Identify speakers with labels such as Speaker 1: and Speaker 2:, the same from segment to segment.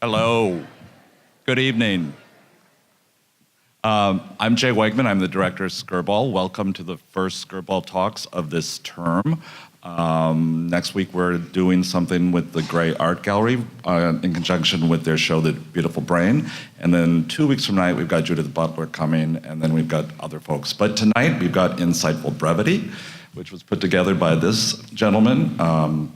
Speaker 1: Hello. Good evening. I'm Jay Wegman. I'm the director of Skirball. Welcome to the first Skirball Talks of this term. Next week we're doing something with the Gray Art Gallery in conjunction with their show, The Beautiful Brain. And then 2 weeks from tonight we've got Judith Butler coming, and then we've got other folks. But tonight we've got Insightful Brevity, which was put together by this gentleman.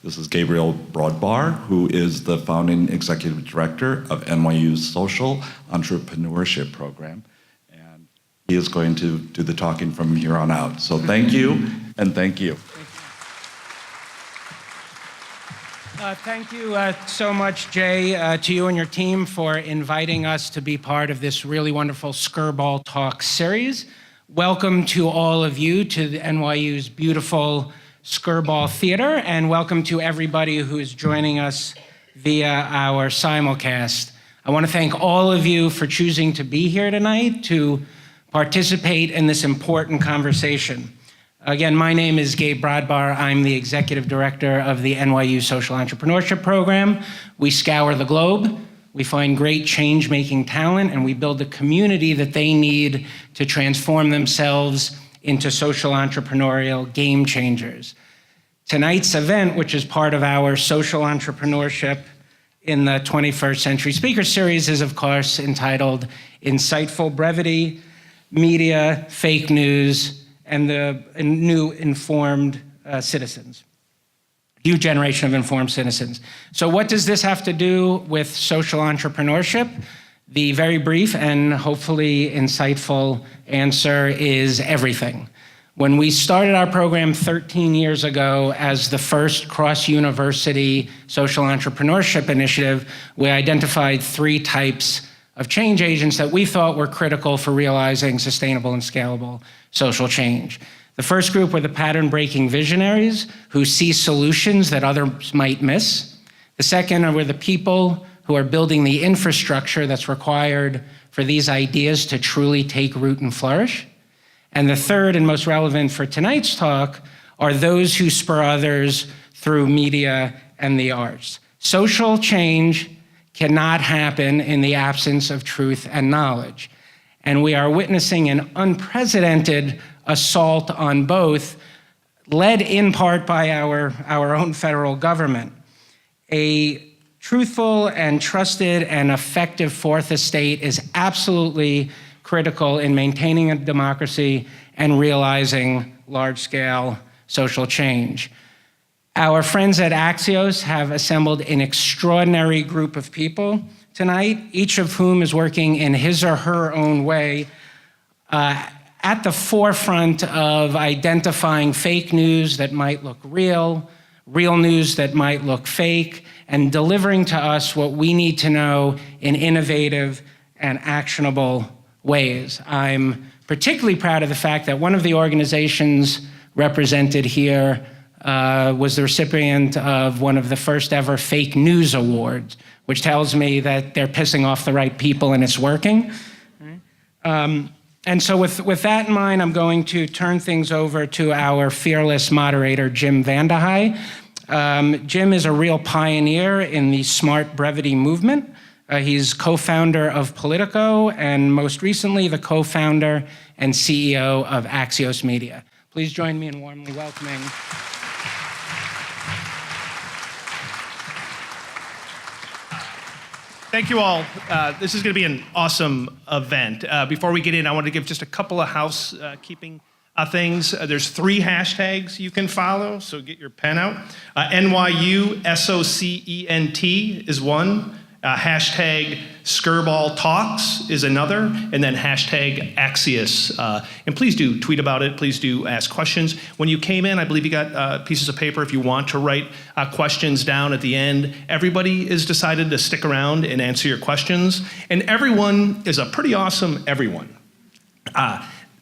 Speaker 1: This is GABRIEL, BRODBAR, who is the founding executive director of NYU Social Entrepreneurship Program. And he is going to do the talking from here on out. So thank you, and thank you.
Speaker 2: Thank you so much, Jay, to you and your team for inviting us to be part of this really wonderful Skirball Talk series. Welcome to all of you to the NYU's beautiful Skirball Theater, and welcome to everybody who is joining us via our simulcast. I want to thank all of you for choosing to be here tonight to participate in this important conversation. Again, my name is Gabe BRODBAR. I'm the executive director of the NYU Social Entrepreneurship Program. We scour the globe, we find great change-making talent, and we build a community that they need to transform themselves into social entrepreneurial game changers. Tonight's event, which is part of our Social Entrepreneurship in the 21st Century Speaker Series, is of course entitled Insightful Brevity, Media, Fake News, and the New Informed Citizens. New generation of informed citizens. So what does this have to do with social entrepreneurship? The very brief and hopefully insightful answer is everything. When we started our program 13 years ago as the first cross-university social entrepreneurship initiative, we identified 3 types of change agents that we thought were critical for realizing sustainable and scalable social change. The first group were the pattern-breaking visionaries who see solutions that others might miss. The second were the people who are building the infrastructure that's required for these ideas to truly take root and flourish. And the third and most relevant for tonight's talk are those who spur others through media and the arts. Social change cannot happen in the absence of truth and knowledge. And we are witnessing an unprecedented assault on both, led in part by our own federal government. A truthful and trusted and effective fourth estate is absolutely critical in maintaining a democracy and realizing large-scale social change. Our friends at Axios have assembled an extraordinary group of people tonight, each of whom is working in his or her own way at the forefront of identifying fake news that might look real, real news that might look fake, and delivering to us what we need to know in innovative and actionable ways. I'm particularly proud of the fact that one of the organizations represented here was the recipient of one of the first ever fake news awards, which tells me that they're pissing off the right people and it's working. And so with that in mind, I'm going to turn things over to our fearless moderator, Jim VandeHei. Jim is a real pioneer in the smart brevity movement. He's co-founder of Politico and most recently the co-founder and CEO of Axios Media. Please join me in warmly welcoming.
Speaker 3: Thank you all. This is going to be an awesome event. Before we get in, I want to give just a couple of housekeeping things. There's 3 hashtags you can follow, so get your pen out. NYU SOCENT is one. Hashtag Skirball Talks is another, and then hashtag Axios. And please do tweet about it. Please do ask questions. When you came in, I believe you got pieces of paper if you want to write questions down at the end. Everybody has decided to stick around and answer your questions, and everyone is a pretty awesome everyone.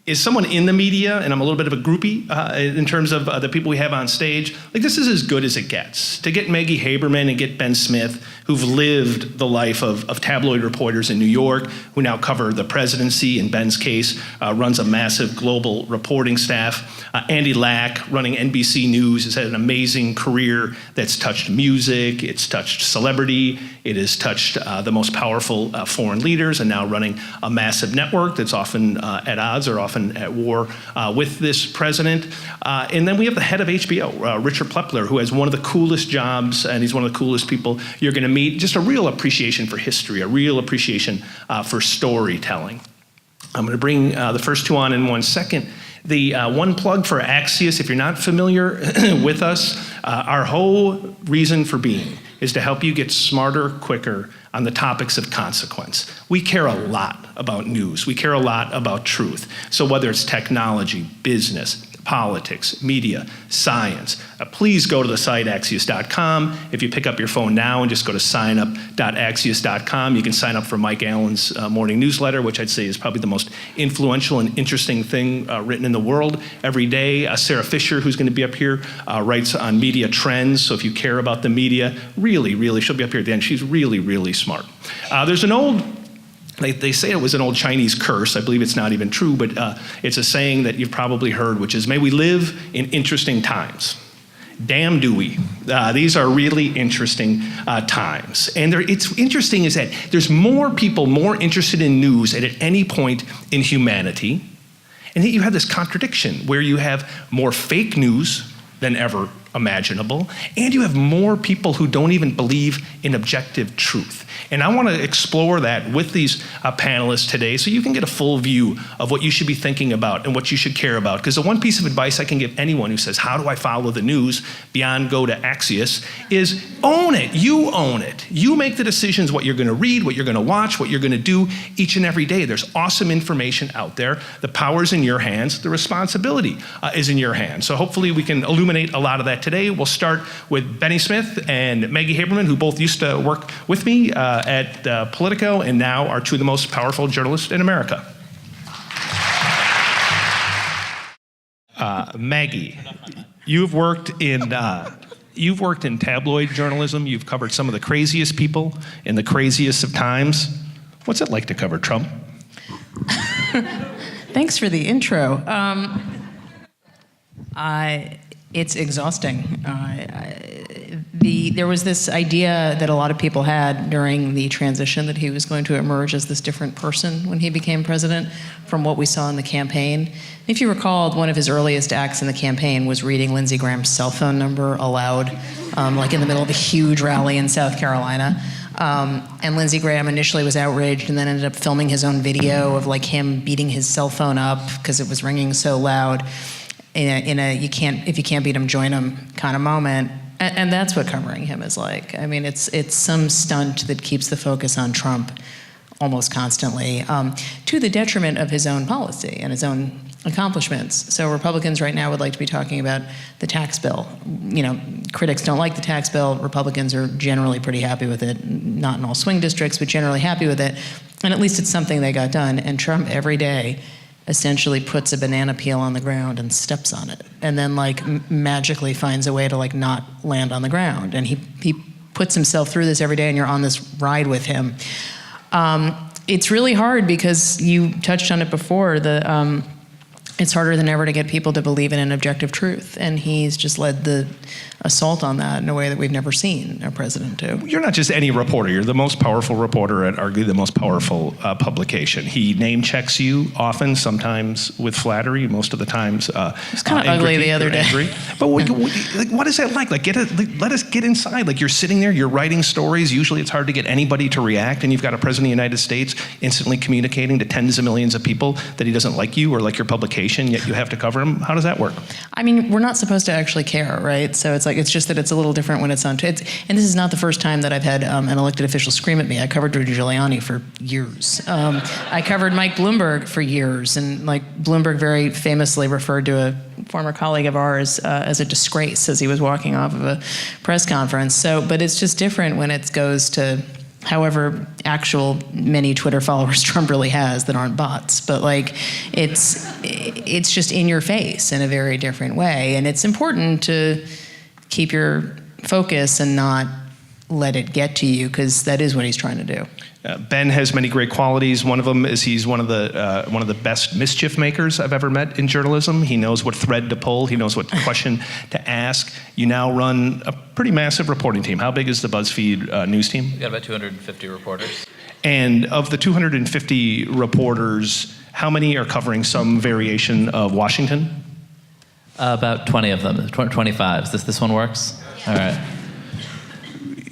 Speaker 3: is someone in the media, and I'm a little bit of a groupie in terms of the people we have on stage, like this is as good as it gets. To get Maggie Haberman and get Ben Smith, who've lived the life of tabloid reporters in New York, who now cover the presidency, in Ben's case, runs a massive global reporting staff. Andy Lack, running NBC News, has had an amazing career that's touched music, it's touched celebrity, it has touched the most powerful foreign leaders, and now running a massive network that's often at odds or often at war with this president. And then we have the head of HBO, Richard Plepler, who has one of the coolest jobs, and he's one of the coolest people you're gonna meet. Just a real appreciation for history, a real appreciation for storytelling. I'm gonna bring the first two on in 1 second. The one plug for Axios, if you're not familiar with us, our whole reason for being is to help you get smarter, quicker on the topics of consequence. We care a lot about news. We care a lot about truth. So whether it's technology, business, politics, media, science, please go to the site Axios.com. If you pick up your phone now and just go to signup.axios.com, you can sign up for Mike Allen's morning newsletter, which I'd say is probably the most influential and interesting thing written in the world every day. Sara Fischer, who's going to be up here, writes on media trends. So if you care about the media, really, she'll be up here at the end. She's really smart. There's an old, they say it was an old Chinese curse. I believe it's not even true, but it's a saying that you've probably heard, which is, may we live in interesting times. Damn do we. These are really interesting times. And it's interesting is that there's more people more interested in news at any point in humanity. And yet you have this contradiction where you have more fake news than ever imaginable, and you have more people who don't even believe in objective truth. And I want to explore that with these panelists today so you can get a full view of what you should be thinking about and what you should care about. Because the one piece of advice I can give anyone who says, how do I follow the news beyond go to Axios, is own it. You own it. You make the decisions what you're going to read, what you're going to watch, what you're going to do each and every day. There's awesome information out there. The power's in your hands. The responsibility is in your hands. So hopefully we can illuminate a lot of that today. We'll start with Benny Smith and Maggie Haberman, who both used to work with me at Politico and now are two of the most powerful journalists in America. Maggie, you've worked in tabloid journalism. You've covered some of the craziest people in the craziest of times. What's it like to cover Trump?
Speaker 4: Thanks for the intro. It's exhausting. There was this idea that a lot of people had during the transition that he was going to emerge as this different person when he became president from what we saw in the campaign. If you recall, one of his earliest acts in the campaign was reading Lindsey Graham's cell phone number aloud, like in the middle of a huge rally in South Carolina. And Lindsey Graham initially was outraged and then ended up filming his own video of like him beating his cell phone up because it was ringing so loud. In a if you can't beat him, join him kind of moment. And that's what covering him is like. I mean, it's some stunt that keeps the focus on Trump almost constantly, to the detriment of his own policy and his own accomplishments. So Republicans right now would like to be talking about the tax bill. You know, critics don't like the tax bill. Republicans are generally pretty happy with it. Not in all swing districts, but generally happy with it. And at least it's something they got done. And Trump every day essentially puts a banana peel on the ground and steps on it, and then like magically finds a way to like not land on the ground. And he puts himself through this every day, and you're on this ride with him. It's really hard because you touched on it before. It's harder than ever to get people to believe in an objective truth, and he's just led the assault on that in a way that we've never seen a president do.
Speaker 3: You're not just any reporter. You're the most powerful reporter at arguably the most powerful publication. He name checks you often, sometimes with flattery, most of the times.
Speaker 4: It's kind of ugly the other day.
Speaker 3: Angry. But what is that like? Let us get inside. Like you're sitting there, you're writing stories. Usually it's hard to get anybody to react, and you've got a president of the United States instantly communicating to tens of millions of people that he doesn't like you or like your publication, yet you have to cover him. How does that work?
Speaker 4: I mean, we're not supposed to actually care, right? So it's just that it's a little different when it's on. And this is not the first time that I've had an elected official scream at me. I covered Rudy Giuliani for years. I covered Mike Bloomberg for years, and like Bloomberg very famously referred to a former colleague of ours as a disgrace as he was walking off of a press conference. So, but it's just different when it goes to however actual many Twitter followers Trump really has that aren't bots. But like, it's just in your face in a very different way. And it's important to keep your focus and not let it get to you, because that is what he's trying to do.
Speaker 3: Ben has many great qualities. One of them is he's one of the best mischief makers I've ever met in journalism. He knows what thread to pull. He knows what question to ask. You now run a pretty massive reporting team. How big is the Buzzfeed news team?
Speaker 5: We've got about 250 reporters.
Speaker 3: And of the 250 reporters, how many are covering some variation of Washington?
Speaker 5: About 20 of them, 25. This one works? All right.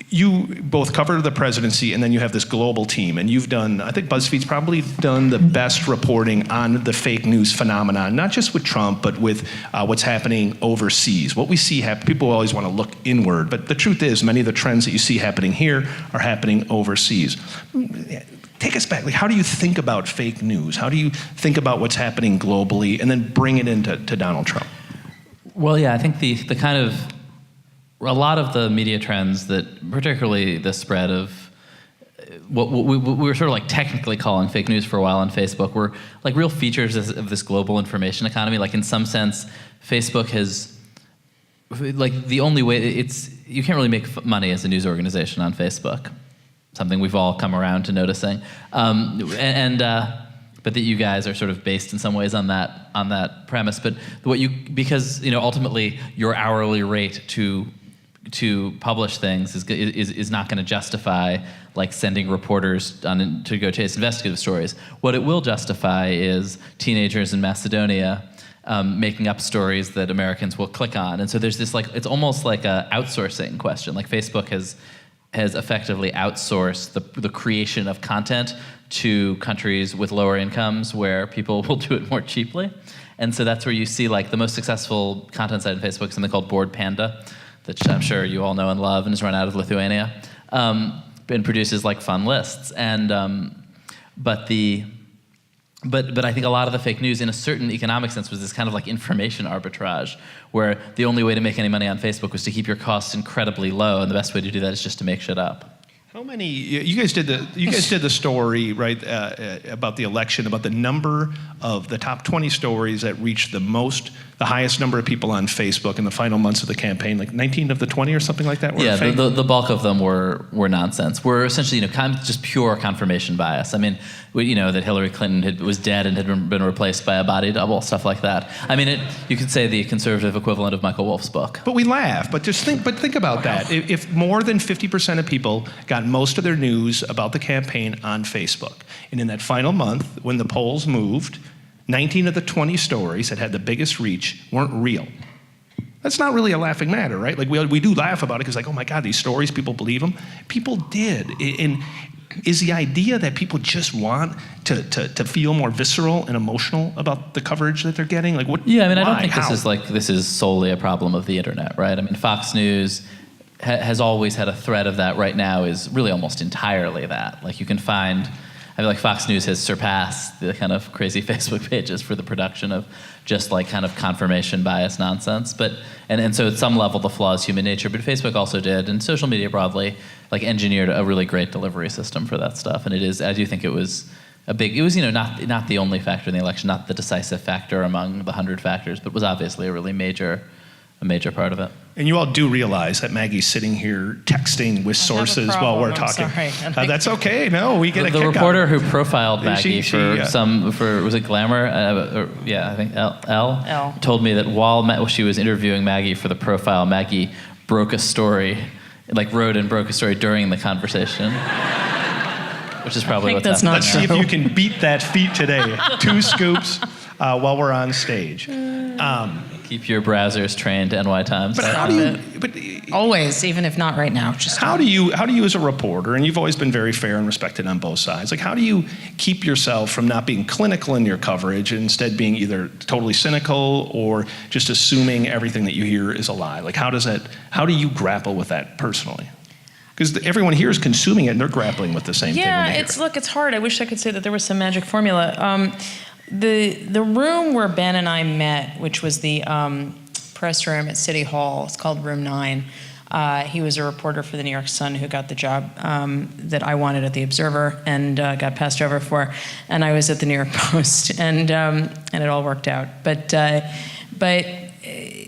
Speaker 3: You both cover the presidency, and then you have this global team, and you've done, I think BuzzFeed's probably done the best reporting on the fake news phenomenon, not just with Trump, but with what's happening overseas. What we see happen, people always want to look inward, but the truth is many of the trends that you see happening here are happening overseas. Take us back, like, how do you think about fake news? How do you think about what's happening globally, and then bring it into Donald Trump?
Speaker 5: Well, yeah, I think the kind of, a lot of the media trends that, particularly the spread of what we were sort of like technically calling fake news for a while on Facebook, were like real features of this global information economy. Like in some sense, Facebook has, like the only way, you can't really make money as a news organization on Facebook. Something we've all come around to noticing. But that you guys are sort of based in some ways on that premise. But because ultimately your hourly rate to publish things is not going to justify like sending reporters to go chase investigative stories. What it will justify is teenagers in Macedonia making up stories that Americans will click on. And so there's this like, it's almost like a outsourcing question. Like Facebook has effectively outsourced the creation of content to countries with lower incomes where people will do it more cheaply. And so that's where you see like the most successful content site on Facebook, something called Bored Panda, that I'm sure you all know and love, and is run out of Lithuania, and produces like fun lists. And but I think a lot of the fake news, in a certain economic sense, was this kind of like information arbitrage, where the only way to make any money on Facebook was to keep your costs incredibly low, and the best way to do that is just to make shit up.
Speaker 3: How many? You guys did the story, right, about the election, about the number of the top 20 stories that reached the highest number of people on Facebook in the final months of the campaign, like 19 of the 20 or something like that were fake?
Speaker 5: The bulk of them were nonsense. Were essentially kind of just pure confirmation bias. I mean, that Hillary Clinton was dead and had been replaced by a body double, stuff like that. I mean, you could say the conservative equivalent of Michael Wolff's book.
Speaker 3: But we laugh. But think about that. If more than 50% of people got most of their news about the campaign on Facebook, and in that final month, when the polls moved, 19 of the 20 stories that had the biggest reach weren't real. That's not really a laughing matter, right? Like we do laugh about it because like, oh my God, these stories, people believe them. People did. And is the idea that people just want to feel more visceral and emotional about the coverage that they're getting? Like what?
Speaker 5: Yeah, I mean,
Speaker 3: why?
Speaker 5: I don't think
Speaker 3: How?
Speaker 5: this is solely a problem of the internet, right? I mean, Fox News has always had a thread of that. Right now is really almost entirely that. Like you can find, I feel like Fox News has surpassed the kind of crazy Facebook pages for the production of just like kind of confirmation bias nonsense. But and so at some level the flaw is human nature, but Facebook also did, and social media broadly, like engineered a really great delivery system for that stuff. And I do think it was not the only factor in the election, not the decisive factor among the 100 factors, but was obviously a really major part of it.
Speaker 3: And you all do realize that Maggie's sitting here texting with sources while we're talking.
Speaker 4: Sorry.
Speaker 3: That's okay. No, we get a
Speaker 5: The
Speaker 3: kick
Speaker 5: reporter
Speaker 3: out.
Speaker 5: who profiled Maggie for was it Glamour? I think Elle told me that while she was interviewing Maggie for the profile, Maggie broke a story, like wrote and broke a story during the conversation. Which is probably what's happening.
Speaker 3: Let's see if you can beat that feat today. 2 scoops while we're on stage.
Speaker 5: Keep your browsers trained to NY Times.
Speaker 3: But how do you? But
Speaker 4: Always, even if not right now. Just
Speaker 3: how do you as a reporter, and you've always been very fair and respected on both sides, like how do you keep yourself from not being clinical in your coverage and instead being either totally cynical or just assuming everything that you hear is a lie? Like how do you grapple with that personally? Because everyone here is consuming it and they're grappling with the same thing.
Speaker 4: Yeah, it's hard. I wish I could say that there was some magic formula. The room where Ben and I met, which was the press room at City Hall, it's called Room 9. He was a reporter for the New York Sun who got the job that I wanted at the Observer and got passed over for, and I was at the New York Post, and it all worked out. But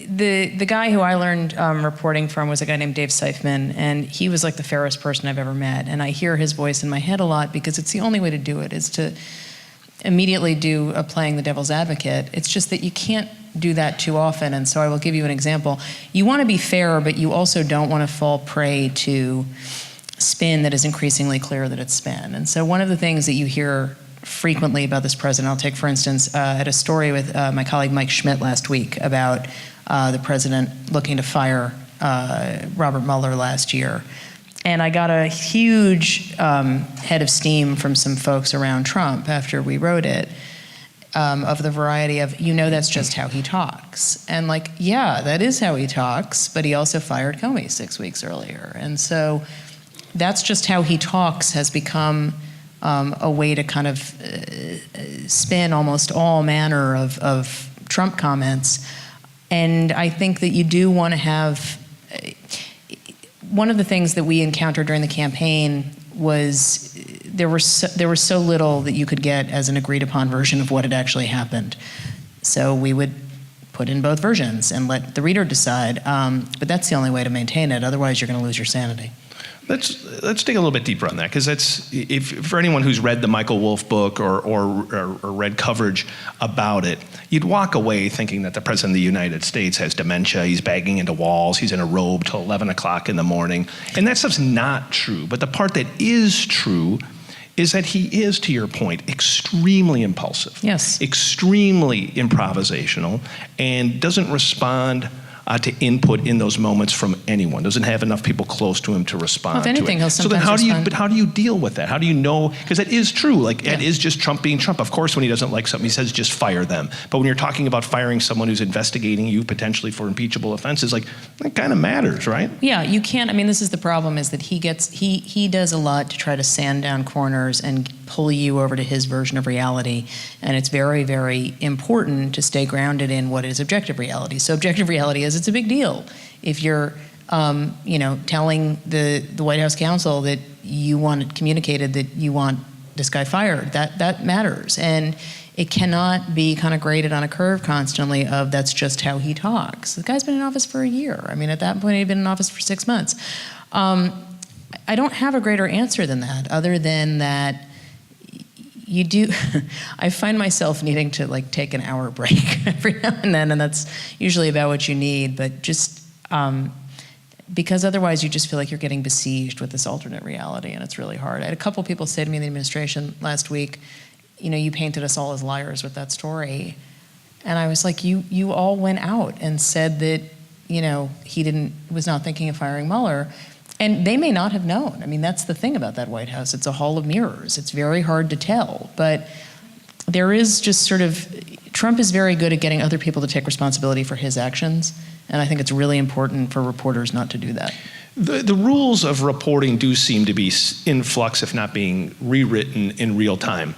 Speaker 4: the guy who I learned reporting from was a guy named Dave Seifman, and he was like the fairest person I've ever met. And I hear his voice in my head a lot because it's the only way to do it, is to immediately do a playing the devil's advocate. It's just that you can't do that too often, and so I will give you an example. You want to be fair, but you also don't want to fall prey to spin that is increasingly clear that it's spin. And so one of the things that you hear frequently about this president, I'll take for instance, I had a story with my colleague Mike Schmidt last week about the president looking to fire Robert Mueller last year. And I got a huge head of steam from some folks around Trump after we wrote it, of the variety of, that's just how he talks. And like, yeah, that is how he talks, but he also fired Comey 6 weeks earlier. And so that's just how he talks has become a way to kind of spin almost all manner of Trump comments. And I think that you do want to have, one of the things that we encountered during the campaign was there was so little that you could get as an agreed upon version of what had actually happened. So we would put in both versions and let the reader decide, but that's the only way to maintain it. Otherwise, you're going to lose your sanity.
Speaker 3: Let's dig a little bit deeper on that, because that's, if for anyone who's read the Michael Wolff book or read coverage about it, you'd walk away thinking that the President of the United States has dementia, he's banging into walls, he's in a robe till 11 o'clock in the morning, and that stuff's not true. But the part that is true is that he is, to your point, extremely impulsive,
Speaker 4: yes,
Speaker 3: extremely improvisational, and doesn't respond to input in those moments from anyone. Doesn't have enough people close to him to respond
Speaker 4: well, if anything,
Speaker 3: to it.
Speaker 4: He'll
Speaker 3: so then how do you deal with that? How do you know? Because that is true. Like, it is just Trump being Trump. Of course, when he doesn't like something, he says just fire them. But when you're talking about firing someone who's investigating you potentially for impeachable offenses, like, that kind of matters, right?
Speaker 4: Yeah, you can't. I mean, this is the problem, is that he does a lot to try to sand down corners and pull you over to his version of reality. And it's very, very important to stay grounded in what is objective reality. So objective reality is, it's a big deal if you're telling the White House counsel that you want communicated that you want this guy fired. That matters. And it cannot be kind of graded on a curve constantly of that's just how he talks. The guy's been in office for a year. I mean, at that point, he'd been in office for 6 months. I don't have a greater answer than that, other than that you do. I find myself needing to like take an hour break every now and then, and that's usually about what you need. But just because otherwise you just feel like you're getting besieged with this alternate reality, and it's really hard. I had a couple people say to me in the administration last week, you painted us all as liars with that story, and I was like, you all went out and said that he was not thinking of firing Mueller. And they may not have known. I mean, that's the thing about that White House. It's a hall of mirrors. It's very hard to tell. But there is just sort of, Trump is very good at getting other people to take responsibility for his actions. And I think it's really important for reporters not to do that.
Speaker 3: The rules of reporting do seem to be in flux, if not being rewritten in real time.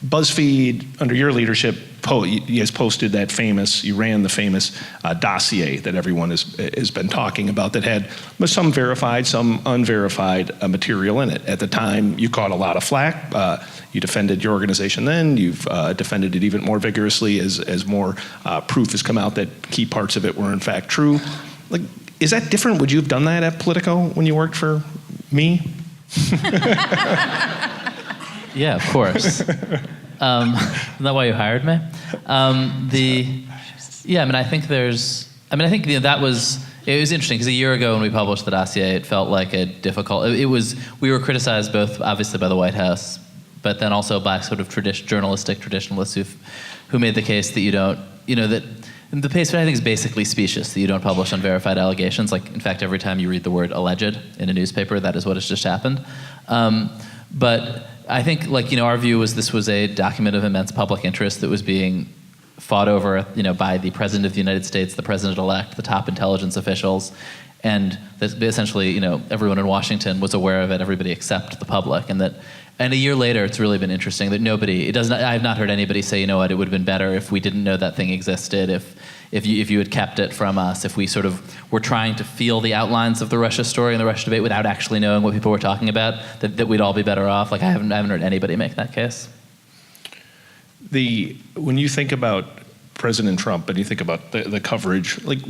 Speaker 3: BuzzFeed, under your leadership, you guys posted that you ran the famous dossier that everyone has been talking about, that had some verified, some unverified material in it. At the time, you caught a lot of flack. You defended your organization then. You've defended it even more vigorously as more proof has come out that key parts of it were in fact true. Like, is that different? Would you have done that at Politico when you worked for me?
Speaker 5: Yeah, of course. Isn't that why you hired me? I think that was, it was interesting because a year ago when we published the dossier, it felt like a difficult, we were criticized both obviously by the White House, but then also by sort of journalistic traditionalists who made the case that the case, I think, is basically specious, that you don't publish unverified allegations. Like, in fact, every time you read the word alleged in a newspaper, that is what has just happened. But I think, our view was this was a document of immense public interest that was being fought over, by the President of the United States, the President-elect, the top intelligence officials, and that essentially, everyone in Washington was aware of it, everybody except the public, and And a year later, it's really been interesting that I have not heard anybody say, you know what, it would have been better if we didn't know that thing existed, if you had kept it from us, if we sort of were trying to feel the outlines of the Russia story and the Russia debate without actually knowing what people were talking about, that we'd all be better off. Like I haven't heard anybody make that case.
Speaker 3: When you think about President Trump and you think about the coverage, like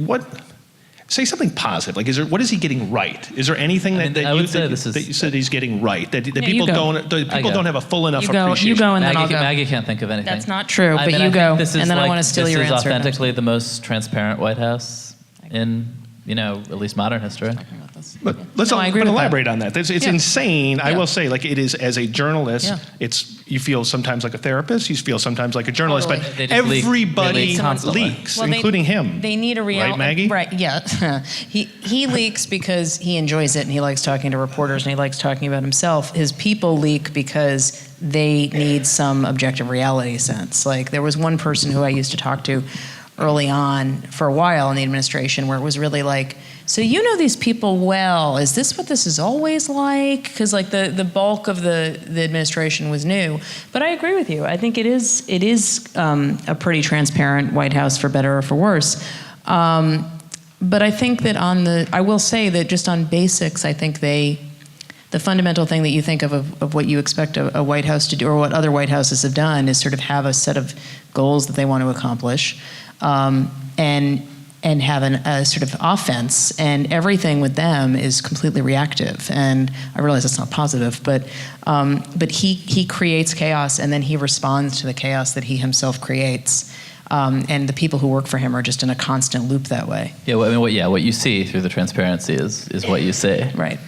Speaker 3: say something positive. Like, what is he getting right? Is there anything that you said he's getting right that people don't have a full enough appreciation?
Speaker 4: You go, and then I'll go.
Speaker 5: Maggie can't think of anything.
Speaker 4: That's not true, but you go, and then I want to steal your answer.
Speaker 5: This is authentically the most transparent White House in, at least modern history.
Speaker 3: But let's elaborate on that. It's insane. Yeah. I will say, like, it is, as a journalist, you feel sometimes like a therapist, you feel sometimes like a journalist, but everybody leaks, including him.
Speaker 4: They need a reality.
Speaker 3: Right, Maggie?
Speaker 4: Right, yeah. He leaks because he enjoys it and he likes talking to reporters and he likes talking about himself. His people leak because they need some objective reality sense. Like, there was one person who I used to talk to early on for a while in the administration where it was really like, so you know these people well, is this what this is always like? Because like the bulk of the administration was new. But I agree with you. I think it is a pretty transparent White House, for better or for worse. But I think that I will say that just on basics, I think the fundamental thing that you think of what you expect a White House to do, or what other White Houses have done, is sort of have a set of goals that they want to accomplish, and have a sort of offense, and everything with them is completely reactive. And I realize that's not positive, but he creates chaos, and then he responds to the chaos that he himself creates. And the people who work for him are just in a constant loop that way.
Speaker 5: Yeah, well, I mean, what you see through the transparency is what you see.
Speaker 4: Right.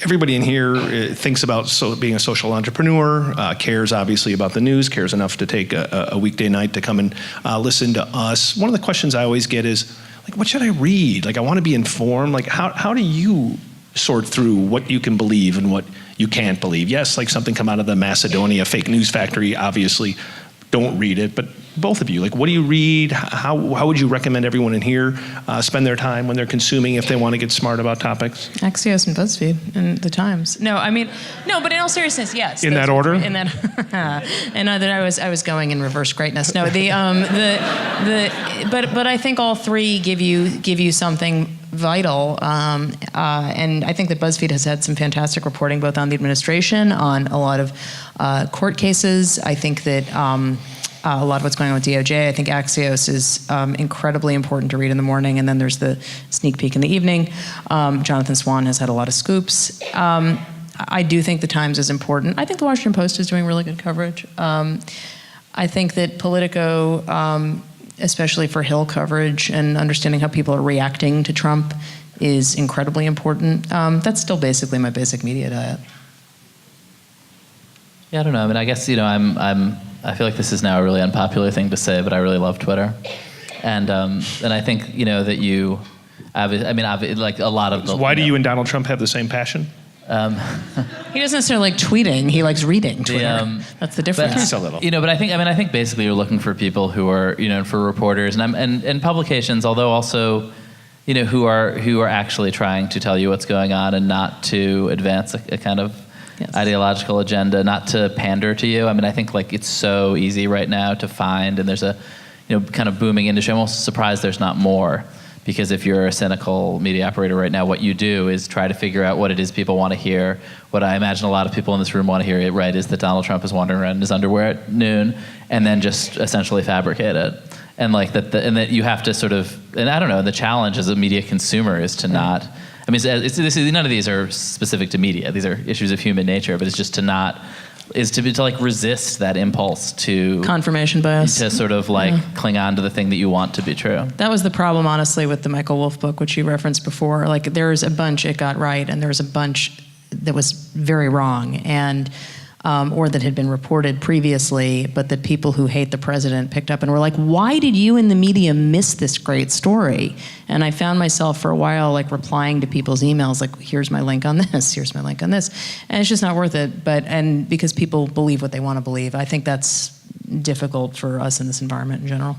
Speaker 3: Everybody in here thinks about being a social entrepreneur, cares obviously about the news, cares enough to take a weekday night to come and listen to us. One of the questions I always get is, like, what should I read? Like, I want to be informed. Like, how do you sort through what you can believe and what you can't believe? Yes, like something come out of the Macedonia fake news factory, obviously. Don't read it, but both of you, like, what do you read? How would you recommend everyone in here spend their time when they're consuming if they want to get smart about topics?
Speaker 4: Axios and Buzzfeed and the Times. No, but in all seriousness, yes.
Speaker 3: In that order?
Speaker 4: In that, and that I was going in reverse greatness. No, but I think all three give you something vital, and I think that BuzzFeed has had some fantastic reporting both on the administration, on a lot of court cases. I think that a lot of what's going on with DOJ. I think Axios is incredibly important to read in the morning, and then there's the sneak peek in the evening. Jonathan Swan has had a lot of scoops. I do think the Times is important. I think the Washington Post is doing really good coverage. I think that Politico, especially for Hill coverage and understanding how people are reacting to Trump, is incredibly important. That's still basically my basic media diet.
Speaker 5: Yeah, I don't know. I mean, I guess, I feel like this is now a really unpopular thing to say, but I really love Twitter, and I think that you, like a lot of the.
Speaker 3: So why do you and Donald Trump have the same passion?
Speaker 4: He doesn't necessarily like tweeting; he likes reading Twitter. That's the difference.
Speaker 3: A little.
Speaker 5: But I think basically you're looking for people who are for reporters and publications, although also who are actually trying to tell you what's going on and not to advance a kind of. Yes. Ideological agenda, not to pander to you. I mean, I think like it's so easy right now to find, and there's a kind of booming industry. I'm almost surprised there's not more, because if you're a cynical media operator right now, what you do is try to figure out what it is people want to hear. What I imagine a lot of people in this room want to hear, right, is that Donald Trump is wandering around in his underwear at noon, and then just essentially fabricate it. And like and that you have to sort of, and I don't know, the challenge as a media consumer is to not. I mean, none of these are specific to media. These are issues of human nature, but it's just to like resist that impulse to
Speaker 4: confirmation bias,
Speaker 5: to sort of like cling on to the thing that you want to be true.
Speaker 4: That was the problem, honestly, with the Michael Wolff book, which you referenced before. Like, there's a bunch it got right, and there's a bunch that was very wrong, and or that had been reported previously, but that people who hate the president picked up and were like, why did you in the media miss this great story? And I found myself for a while like replying to people's emails like, here's my link on this, here's my link on this. And it's just not worth it, and because people believe what they want to believe. I think that's difficult for us in this environment in general.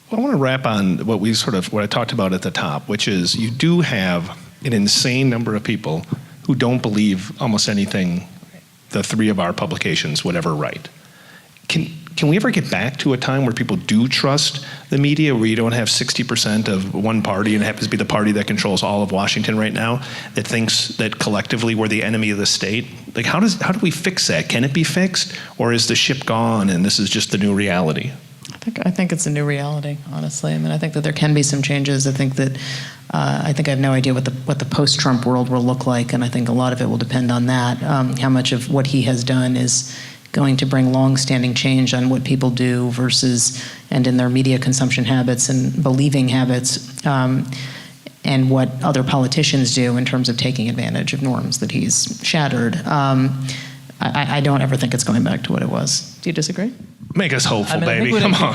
Speaker 3: Well, I want to wrap on what I talked about at the top, which is you do have an insane number of people who don't believe almost anything the three of our publications would ever write. Can we ever get back to a time where people do trust the media, where you don't have 60% of one party, and it happens to be the party that controls all of Washington right now, that thinks that collectively we're the enemy of the state? Like, how do we fix that? Can it be fixed, or is the ship gone and this is just the new reality?
Speaker 4: I think it's a new reality, honestly. I mean, I think that there can be some changes. I think that I have no idea what the post-Trump world will look like, and I think a lot of it will depend on that. How much of what he has done is going to bring long-standing change on what people do versus, and in their media consumption habits and believing habits, and what other politicians do in terms of taking advantage of norms that he's shattered. I don't ever think it's going back to what it was. Do you disagree?
Speaker 3: Make us hopeful, baby. Come on.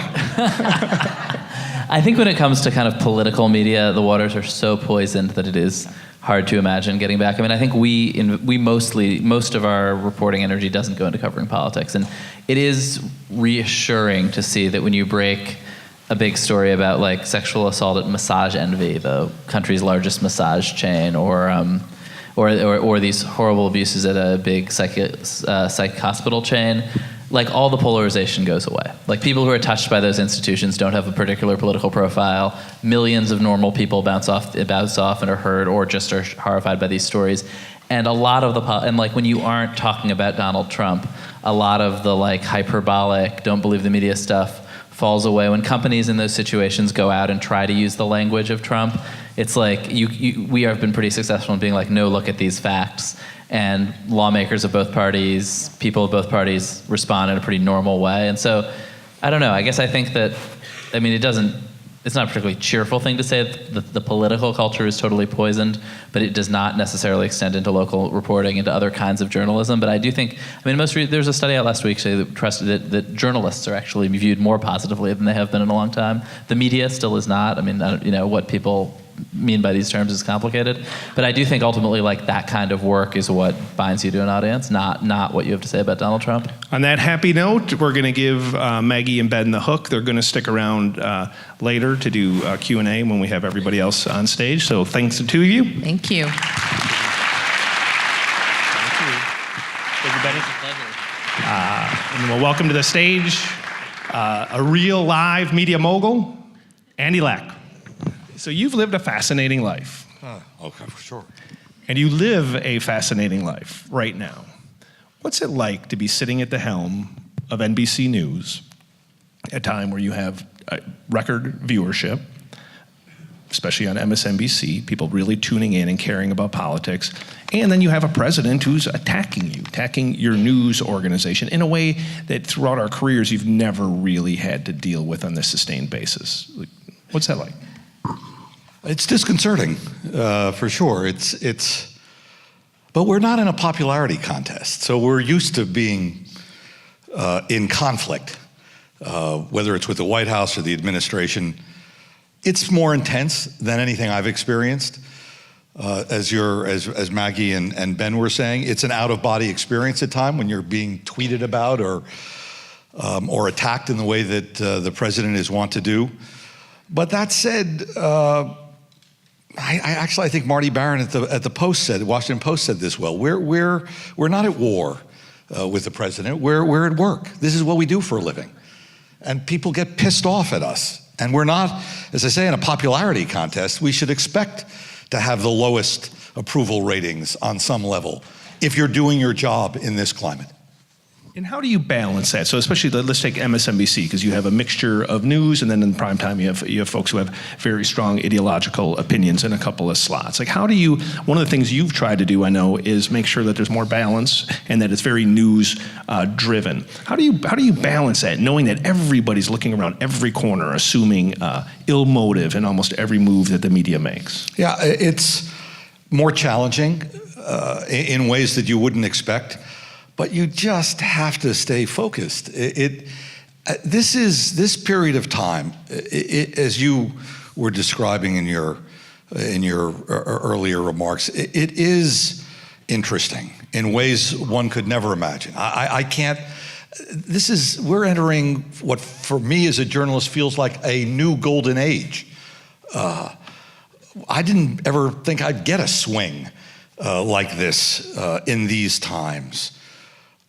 Speaker 5: I think when it comes to kind of political media, the waters are so poisoned that it is hard to imagine getting back. I mean, I think most of our reporting energy doesn't go into covering politics, and it is reassuring to see that when you break a big story about like sexual assault at Massage Envy, the country's largest massage chain, or these horrible abuses at a big psych hospital chain, like all the polarization goes away. Like people who are touched by those institutions don't have a particular political profile. Millions of normal people bounce off and are hurt or just are horrified by these stories. And a lot of and like when you aren't talking about Donald Trump, a lot of the like hyperbolic, don't believe the media stuff falls away. When companies in those situations go out and try to use the language of Trump, it's like we have been pretty successful in being like, no, look at these facts. And lawmakers of both parties, people of both parties respond in a pretty normal way. And so, I don't know, I guess I think that, I mean, it's not a particularly cheerful thing to say that the political culture is totally poisoned, but it does not necessarily extend into local reporting, into other kinds of journalism. But I do think, I mean, there's a study out last week that journalists are actually viewed more positively than they have been in a long time. The media still is not. I mean, what people mean by these terms is complicated, but I do think ultimately like that kind of work is what binds you to an audience, not what you have to say about Donald Trump.
Speaker 3: On that happy note, we're going to give Maggie and Ben the hook. They're going to stick around later to do Q&A when we have everybody else on stage. So thanks to two of you.
Speaker 4: Thank you.
Speaker 3: Thank you, and we'll welcome to the stage a real live media mogul, Andy Lack. So you've lived a fascinating life.
Speaker 6: Okay, for sure.
Speaker 3: And you live a fascinating life right now. What's it like to be sitting at the helm of NBC News at a time where you have record viewership, especially on MSNBC, people really tuning in and caring about politics, and then you have a president who's attacking your news organization in a way that throughout our careers you've never really had to deal with on a sustained basis. What's that like?
Speaker 6: It's disconcerting, for sure. But we're not in a popularity contest, so we're used to being in conflict, whether it's with the White House or the administration. It's more intense than anything I've experienced. As Maggie and Ben were saying, it's an out-of-body experience at times when you're being tweeted about or attacked in the way that the president is wont to do. But that said, I think Marty Baron at the Washington Post said this well. We're not at war with the president. We're at work. This is what we do for a living, and people get pissed off at us. And we're not, as I say, in a popularity contest. We should expect to have the lowest approval ratings on some level if you're doing your job in this climate.
Speaker 3: And how do you balance that? So especially, let's take MSNBC, because you have a mixture of news, and then in prime time you have folks who have very strong ideological opinions in a couple of slots. Like one of the things you've tried to do, I know, is make sure that there's more balance and that it's very news driven. How do you balance that, knowing that everybody's looking around every corner, assuming ill motive in almost every move that the media makes? Yeah,
Speaker 6: it's more challenging in ways that you wouldn't expect. But you just have to stay focused. This period of time, as you were describing in your earlier remarks, it is interesting in ways one could never imagine. I can't. We're entering what for me as a journalist feels like a new golden age. I didn't ever think I'd get a swing like this in these times.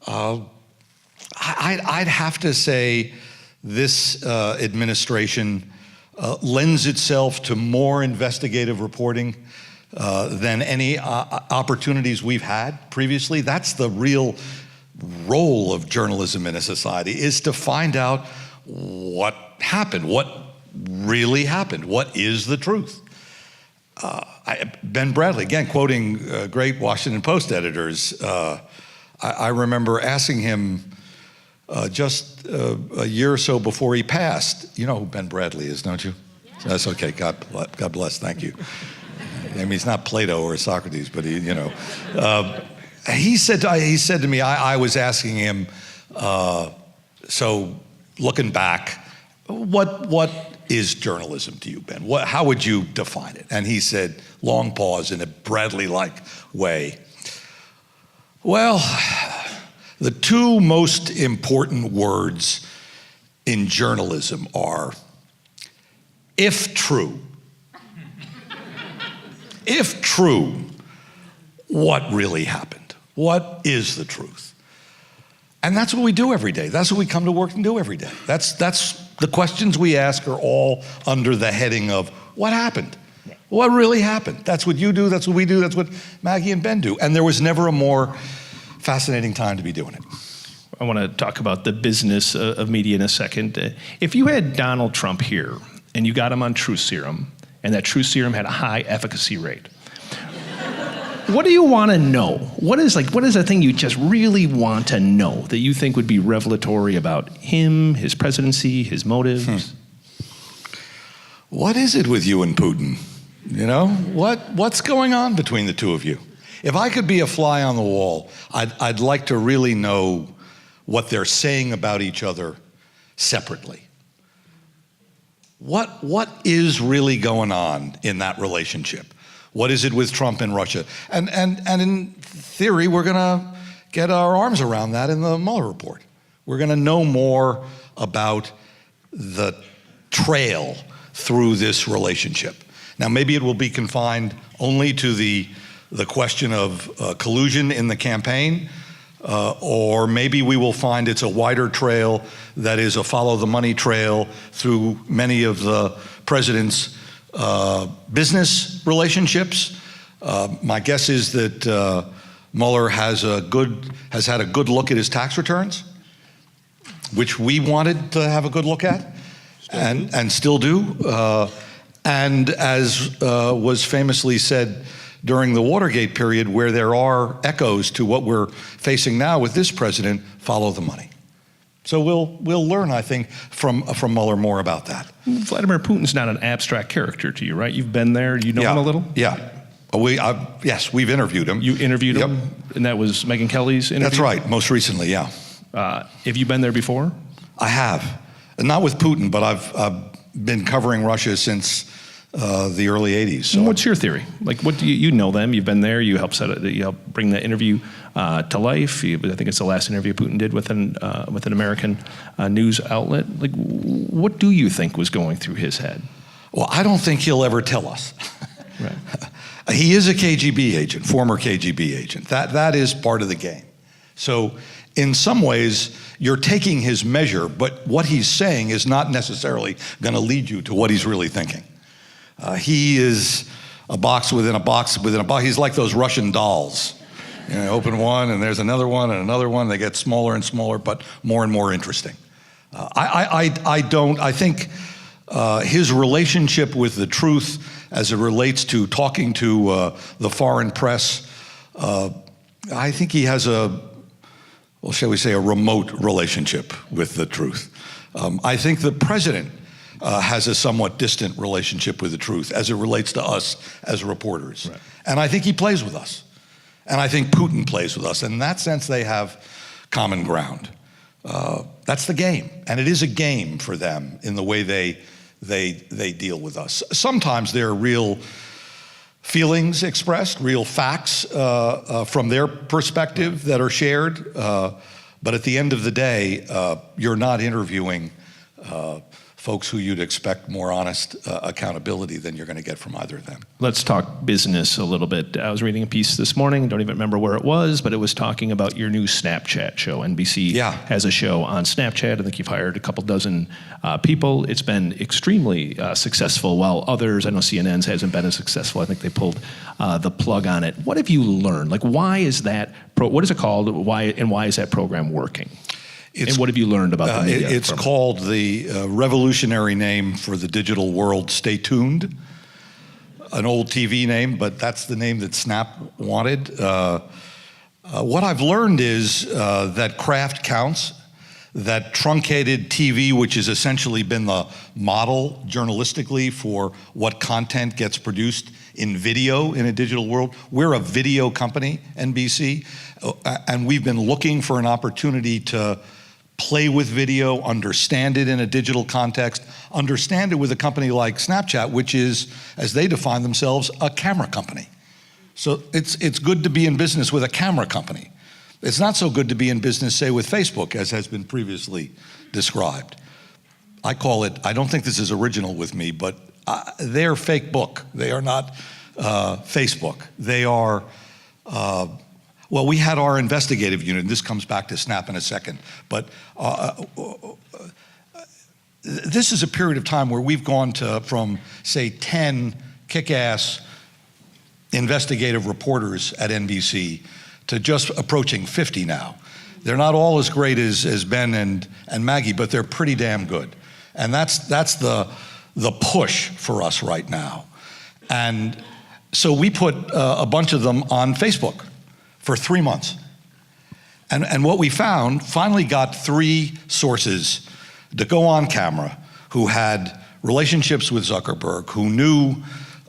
Speaker 6: I'd have to say this administration lends itself to more investigative reporting than any opportunities we've had previously. That's the real role of journalism in a society, is to find out what happened, what really happened, what is the truth. Ben Bradley, again, quoting great Washington Post editors, I remember asking him just a year or so before he passed, you know who Ben Bradley is, don't you? Yeah. That's okay, God bless, thank you. I mean, he's not Plato or Socrates, but he said to me, I was asking him, so looking back, what is journalism to you, Ben? How would you define it? And he said, long pause in a Bradley-like way, well, the two most important words in journalism are, if true. If true, what really happened? What is the truth? And that's what we do every day. That's what we come to work and do every day. That's the questions we ask are all under the heading of what happened? What really happened? That's what you do, that's what we do, that's what Maggie and Ben do. And there was never a more fascinating time to be doing it.
Speaker 3: I want to talk about the business of media in a second. If you had Donald Trump here and you got him on truth serum, and that truth serum had a high efficacy rate, what do you want to know? What is the thing you just really want to know that you think would be revelatory about him, his presidency, his motives?
Speaker 6: What is it with you and Putin? You know, what's going on between the two of you? If I could be a fly on the wall, I'd like to really know what they're saying about each other separately. What is really going on in that relationship? What is it with Trump and Russia? And in theory, we're going to get our arms around that in the Mueller report. We're going to know more about the trail through this relationship. Now, maybe it will be confined only to the question of collusion in the campaign, or maybe we will find it's a wider trail that is a follow the money trail through many of the president's business relationships. My guess is that Mueller has had a good look at his tax returns, which we wanted to have a good look at, and still do. And as was famously said during the Watergate period, where there are echoes to what we're facing now with this president, follow the money. So we'll learn, I think, from Mueller more about that.
Speaker 3: Vladimir Putin's not an abstract character to you, right? You've been there, you know him a little?
Speaker 6: Yeah. Yes, we've interviewed him.
Speaker 3: You interviewed him? And that was Megyn Kelly's interview?
Speaker 6: That's right, most recently, yeah.
Speaker 3: Have you been there before?
Speaker 6: I have. Not with Putin, but I've been covering Russia since the early 80s. So.
Speaker 3: What's your theory? Like, what do you know them? You've been there. You helped bring the interview to life. I think it's the last interview Putin did with an American news outlet. Like, what do you think was going through his head?
Speaker 6: Well, I don't think he'll ever tell us.
Speaker 3: Right.
Speaker 6: He is a KGB agent, former KGB agent. That is part of the game. So in some ways, you're taking his measure, but what he's saying is not necessarily going to lead you to what he's really thinking. He is a box within a box within a box. He's like those Russian dolls. You know, open one, and there's another one, and another one. They get smaller and smaller, but more and more interesting. I think his relationship with the truth as it relates to talking to the foreign press, I think he has shall we say, a remote relationship with the truth. I think the president has a somewhat distant relationship with the truth as it relates to us as reporters. Right. And I think he plays with us. And I think Putin plays with us. In that sense, they have common ground. That's the game. And it is a game for them in the way they deal with us. Sometimes there are real feelings expressed, real facts from their perspective that are shared. But at the end of the day, you're not interviewing folks who you'd expect more honest accountability than you're going to get from either of them.
Speaker 3: Let's talk business a little bit. I was reading a piece this morning, don't even remember where it was, but it was talking about your new Snapchat show. NBC has a show on Snapchat. I think you've hired a couple dozen people. It's been extremely successful, while others, I know CNN's hasn't been as successful. I think they pulled the plug on it. What have you learned? Like, why is that, what is it called? Why is that program working? And what have you learned about the media?
Speaker 6: It's called the revolutionary name for the digital world, Stay Tuned. An old TV name, but that's the name that Snap wanted. What I've learned is that craft counts, that truncated TV, which has essentially been the model journalistically for what content gets produced in video in a digital world. We're a video company, NBC, and we've been looking for an opportunity to play with video, understand it in a digital context, understand it with a company like Snapchat, which is, as they define themselves, a camera company. So it's good to be in business with a camera company. It's not so good to be in business, say, with Facebook, as has been previously described. I call it, I don't think this is original with me, but they're fake book. They are not Facebook. They are, well, we had our investigative unit, and this comes back to Snap in a second, but this is a period of time where we've gone from, say, 10 kick-ass investigative reporters at NBC to just approaching 50 now. They're not all as great as Ben and Maggie, but they're pretty damn good. And that's the push for us right now. And so we put a bunch of them on Facebook for 3 months. And what we found, finally got 3 sources to go on camera who had relationships with Zuckerberg, who knew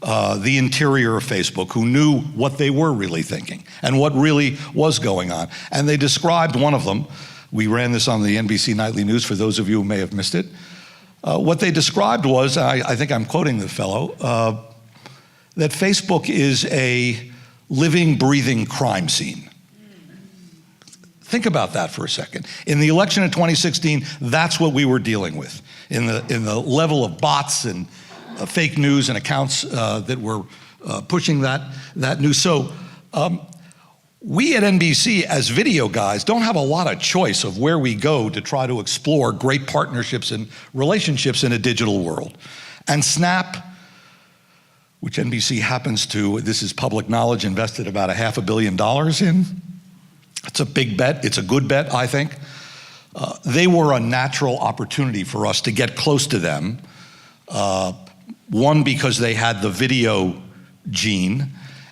Speaker 6: the interior of Facebook, who knew what they were really thinking and what really was going on. And they described one of them. We ran this on the NBC Nightly News for those of you who may have missed it. What they described was, I think I'm quoting the fellow, that Facebook is a living, breathing crime scene. Think about that for a second. In the election of 2016, that's what we were dealing with. In the level of bots and fake news and accounts that were pushing that news. So we at NBC, as video guys, don't have a lot of choice of where we go to try to explore great partnerships and relationships in a digital world. And Snap, which NBC happens to, this is public knowledge, invested about $500 million in. It's a big bet. It's a good bet, I think. They were a natural opportunity for us to get close to them. One, because they had the video gene,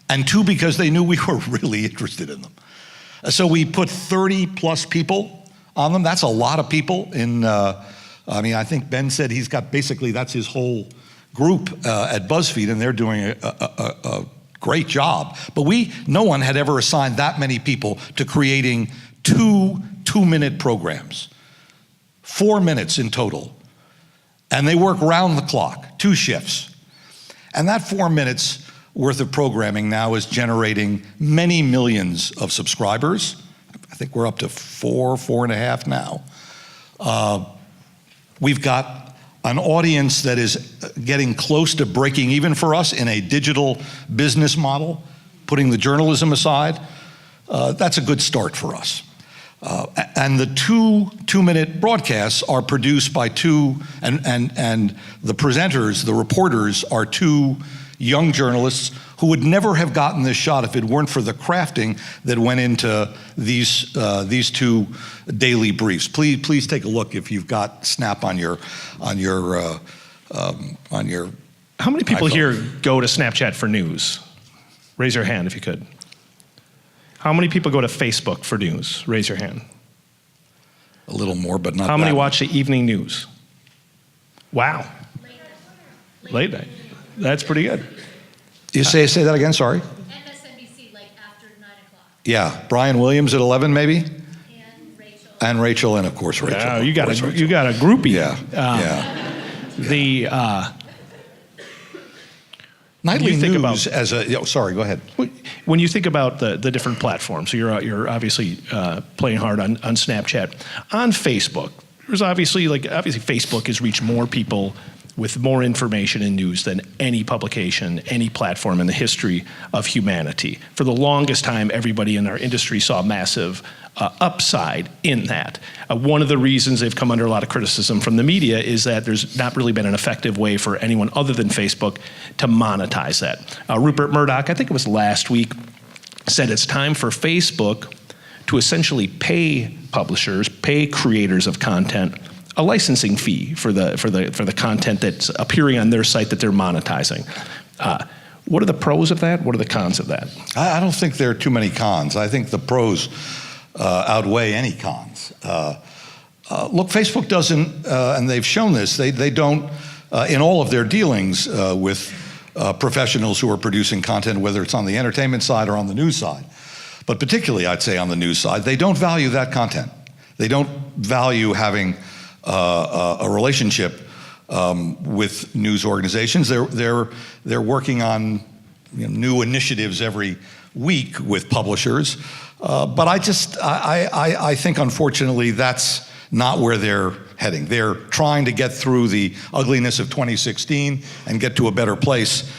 Speaker 6: and 2, because they knew we were really interested in them. So we put 30 plus people on them. That's a lot of people. I think Ben said he's got basically, that's his whole group at Buzzfeed, and they're doing a great job. But no one had ever assigned that many people to creating 2 2-minute programs, 4 minutes in total. And they work round the clock, 2 shifts. And that 4 minutes worth of programming now is generating many millions of subscribers. I think we're up to 4.5 now. We've got an audience that is getting close to breaking even for us in a digital business model, putting the journalism aside. That's a good start for us. And the 2-minute broadcasts are produced by 2, and the presenters, the reporters, are 2 young journalists who would never have gotten this shot if it weren't for the crafting that went into these 2 daily briefs. Please take a look if you've got Snap on your
Speaker 3: How many people
Speaker 6: iPhone.
Speaker 3: here go to Snapchat for news? Raise your hand if you could. How many people go to Facebook for news? Raise your hand.
Speaker 6: A little more, but not
Speaker 3: How many
Speaker 6: that.
Speaker 3: watch the evening news? Wow. Late night. That's pretty good.
Speaker 6: You say that again, sorry?
Speaker 7: MSNBC, like after 9 o'clock.
Speaker 6: Yeah, Brian Williams at 11 maybe?
Speaker 7: And Rachel.
Speaker 6: And of course Rachel.
Speaker 3: Wow,
Speaker 6: Of
Speaker 3: you got
Speaker 6: course,
Speaker 3: a
Speaker 6: Rachel.
Speaker 3: groupie.
Speaker 6: Yeah,
Speaker 3: The
Speaker 6: Nightly
Speaker 3: you think
Speaker 6: news
Speaker 3: about-
Speaker 6: sorry, go ahead.
Speaker 3: when you think about the different platforms, so you're obviously playing hard on Snapchat, on Facebook. there's obviously Facebook has reached more people with more information and news than any publication, any platform in the history of humanity. For the longest time, everybody in our industry saw massive upside in that. One of the reasons they've come under a lot of criticism from the media is that there's not really been an effective way for anyone other than Facebook to monetize that. Rupert Murdoch, I think it was last week, said it's time for Facebook to essentially pay publishers, pay creators of content, a licensing fee for the content that's appearing on their site that they're monetizing. What are the pros of that? What are the cons of that?
Speaker 6: I don't think there are too many cons. I think the pros outweigh any cons. Look, Facebook doesn't, and they've shown this, they don't, in all of their dealings with professionals who are producing content, whether it's on the entertainment side or on the news side, but particularly I'd say on the news side, they don't value that content. They don't value having a relationship with news organizations. They're working on new initiatives every week with publishers, but I think unfortunately that's not where they're heading. They're trying to get through the ugliness of 2016 and get to a better place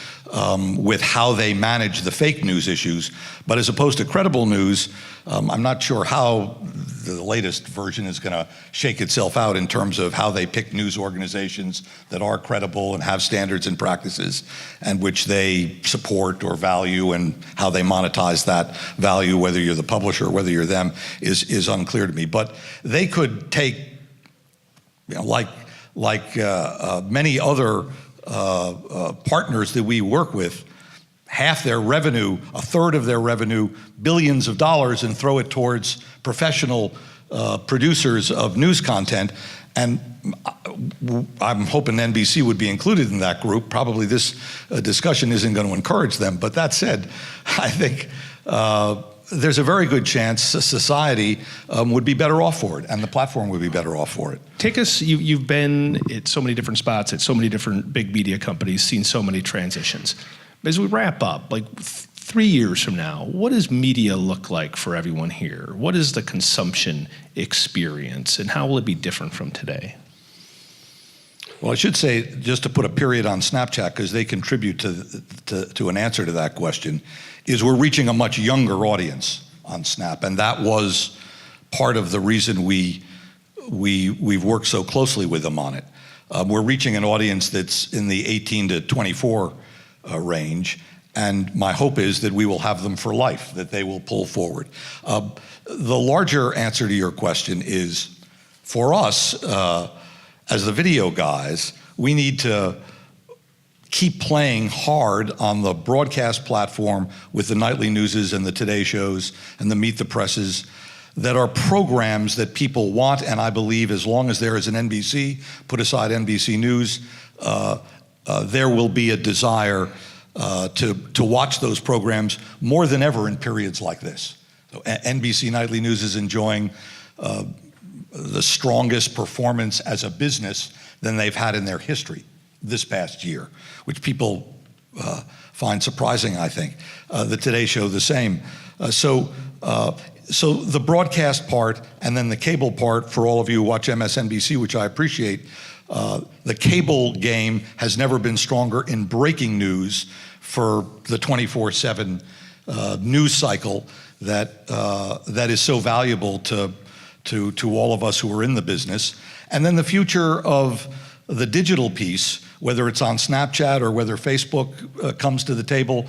Speaker 6: with how they manage the fake news issues. But as opposed to credible news, I'm not sure how the latest version is going to shake itself out in terms of how they pick news organizations that are credible and have standards and practices and which they support or value, and how they monetize that value, whether you're the publisher or whether you're them, is unclear to me. But they could take, like many other partners that we work with, half their revenue, a third of their revenue, billions of dollars, and throw it towards professional producers of news content. And I'm hoping NBC would be included in that group. Probably this discussion isn't going to encourage them. But that said, I think there's a very good chance society would be better off for it, and the platform would be better off for it.
Speaker 3: Take us, you've been at so many different spots, at so many different big media companies, seen so many transitions. As we wrap up, like 3 years from now, what does media look like for everyone here? What is the consumption experience, and how will it be different from today?
Speaker 6: Well, I should say, just to put a period on Snapchat, because they contribute to an answer to that question, is we're reaching a much younger audience on Snap, and that was part of the reason we've worked so closely with them on it. We're reaching an audience that's in the 18 to 24 range, and my hope is that we will have them for life, that they will pull forward. The larger answer to your question is, for us, as the video guys, we need to keep playing hard on the broadcast platform with the nightly newses and the Today Shows and the Meet the Presses that are programs that people want, and I believe as long as there is an NBC, put aside NBC News, there will be a desire to watch those programs more than ever in periods like this. So NBC Nightly News is enjoying the strongest performance as a business than they've had in their history this past year, which people find surprising, I think. The Today Show, the same. So the broadcast part and then the cable part, for all of you who watch MSNBC, which I appreciate, the cable game has never been stronger in breaking news for the 24/7 news cycle that is so valuable to all of us who are in the business. And then the future of the digital piece, whether it's on Snapchat or whether Facebook comes to the table,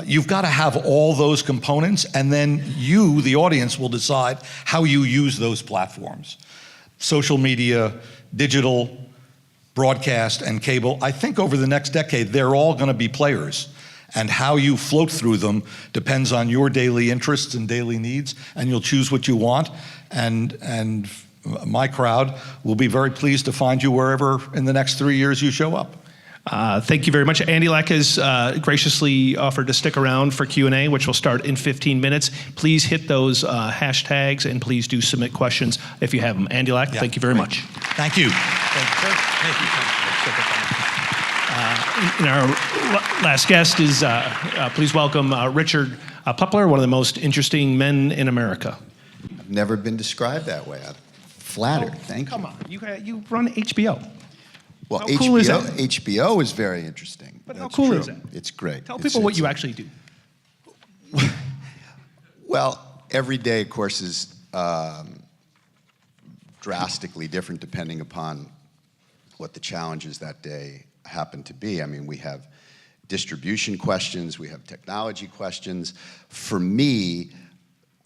Speaker 6: you've got to have all those components, and then you, the audience, will decide how you use those platforms. Social media, digital, broadcast, and cable. I think over the next decade, they're all going to be players. And how you float through them depends on your daily interests and daily needs, and you'll choose what you want. And my crowd will be very pleased to find you wherever in the next 3 years you show up.
Speaker 3: Thank you very much. Andy Lack has graciously offered to stick around for Q&A, which will start in 15 minutes. Please hit those hashtags, and please do submit questions if you have them. Andy Lack, thank you very much.
Speaker 6: Thank you.
Speaker 3: Thank you. And our last guest is, please welcome Richard Plepler, one of the most interesting men in America.
Speaker 8: I've never been described that way. flattered. Thank you.
Speaker 3: Come on, you run HBO.
Speaker 8: Well,
Speaker 3: How cool is that?
Speaker 8: HBO is very interesting.
Speaker 3: But how
Speaker 8: That's
Speaker 3: cool
Speaker 8: true.
Speaker 3: is that?
Speaker 8: It's great.
Speaker 3: Tell people what you actually do.
Speaker 8: Well, every day, of course, is drastically different depending upon what the challenges that day happen to be. I mean, we have distribution questions, we have technology questions. For me,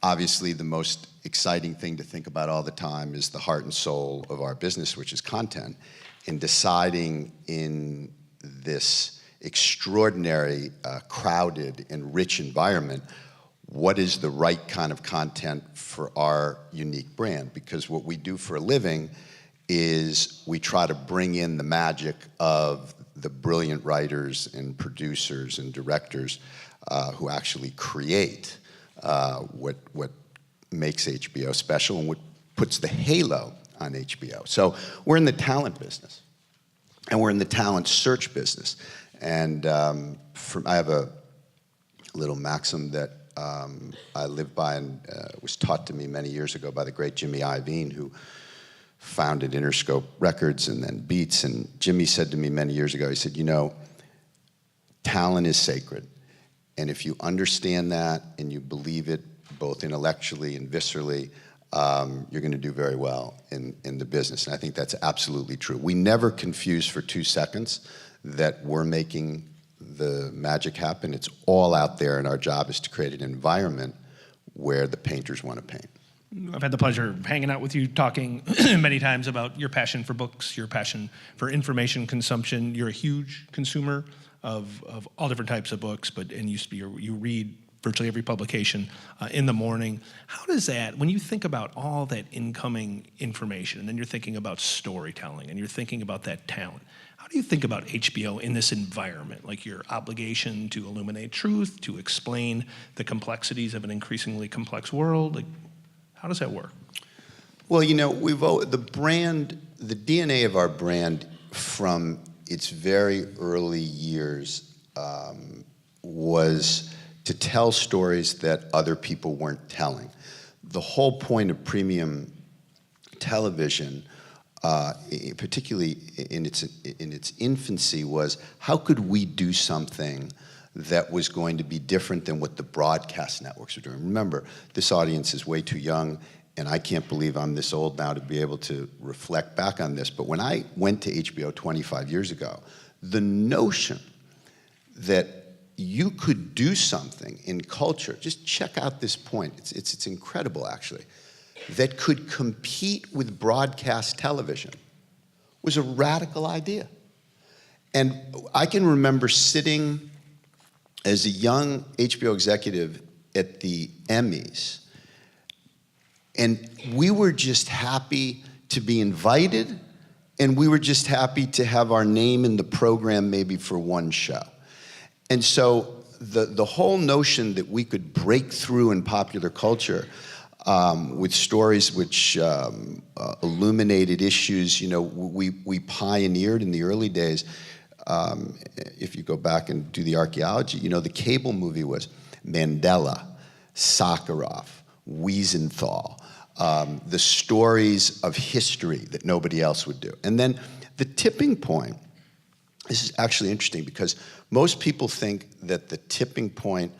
Speaker 8: obviously, the most exciting thing to think about all the time is the heart and soul of our business, which is content, and deciding in this extraordinary, crowded, and rich environment, what is the right kind of content for our unique brand? Because what we do for a living is we try to bring in the magic of the brilliant writers and producers and directors who actually create what makes HBO special and what puts the halo on HBO. So we're in the talent business, and we're in the talent search business. And I have a little maxim that I live by and was taught to me many years ago by the great Jimmy Iovine, who founded Interscope Records and then Beats. And Jimmy said to me many years ago, he said, you know, talent is sacred. And if you understand that and you believe it both intellectually and viscerally, you're going to do very well in the business. And I think that's absolutely true. We never confuse for 2 seconds that we're making the magic happen. It's all out there, and our job is to create an environment where the painters want to paint.
Speaker 3: I've had the pleasure of hanging out with you, talking many times about your passion for books, your passion for information consumption. You're a huge consumer of all different types of books, and you read virtually every publication in the morning. How does that, when you think about all that incoming information, and then you're thinking about storytelling, and you're thinking about that talent, how do you think about HBO in this environment, like your obligation to illuminate truth, to explain the complexities of an increasingly complex world? Like, how does that work?
Speaker 8: Well, you know, the DNA of our brand from its very early years was to tell stories that other people weren't telling. The whole point of premium television, particularly in its infancy, was how could we do something that was going to be different than what the broadcast networks are doing. Remember, this audience is way too young, and I can't believe I'm this old now to be able to reflect back on this, but when I went to HBO 25 years ago, the notion that you could do something in culture, just check out this point, it's incredible actually, that could compete with broadcast television was a radical idea. And I can remember sitting as a young HBO executive at the Emmys, and we were just happy to be invited, and we were just happy to have our name in the program maybe for one show. And so the whole notion that we could break through in popular culture with stories which illuminated issues, you know, we pioneered in the early days. If you go back and do the archaeology, you know, the cable movie was Mandela, Sakharov, Wiesenthal, the stories of history that nobody else would do. And then the tipping point, this is actually interesting because most people think that the tipping point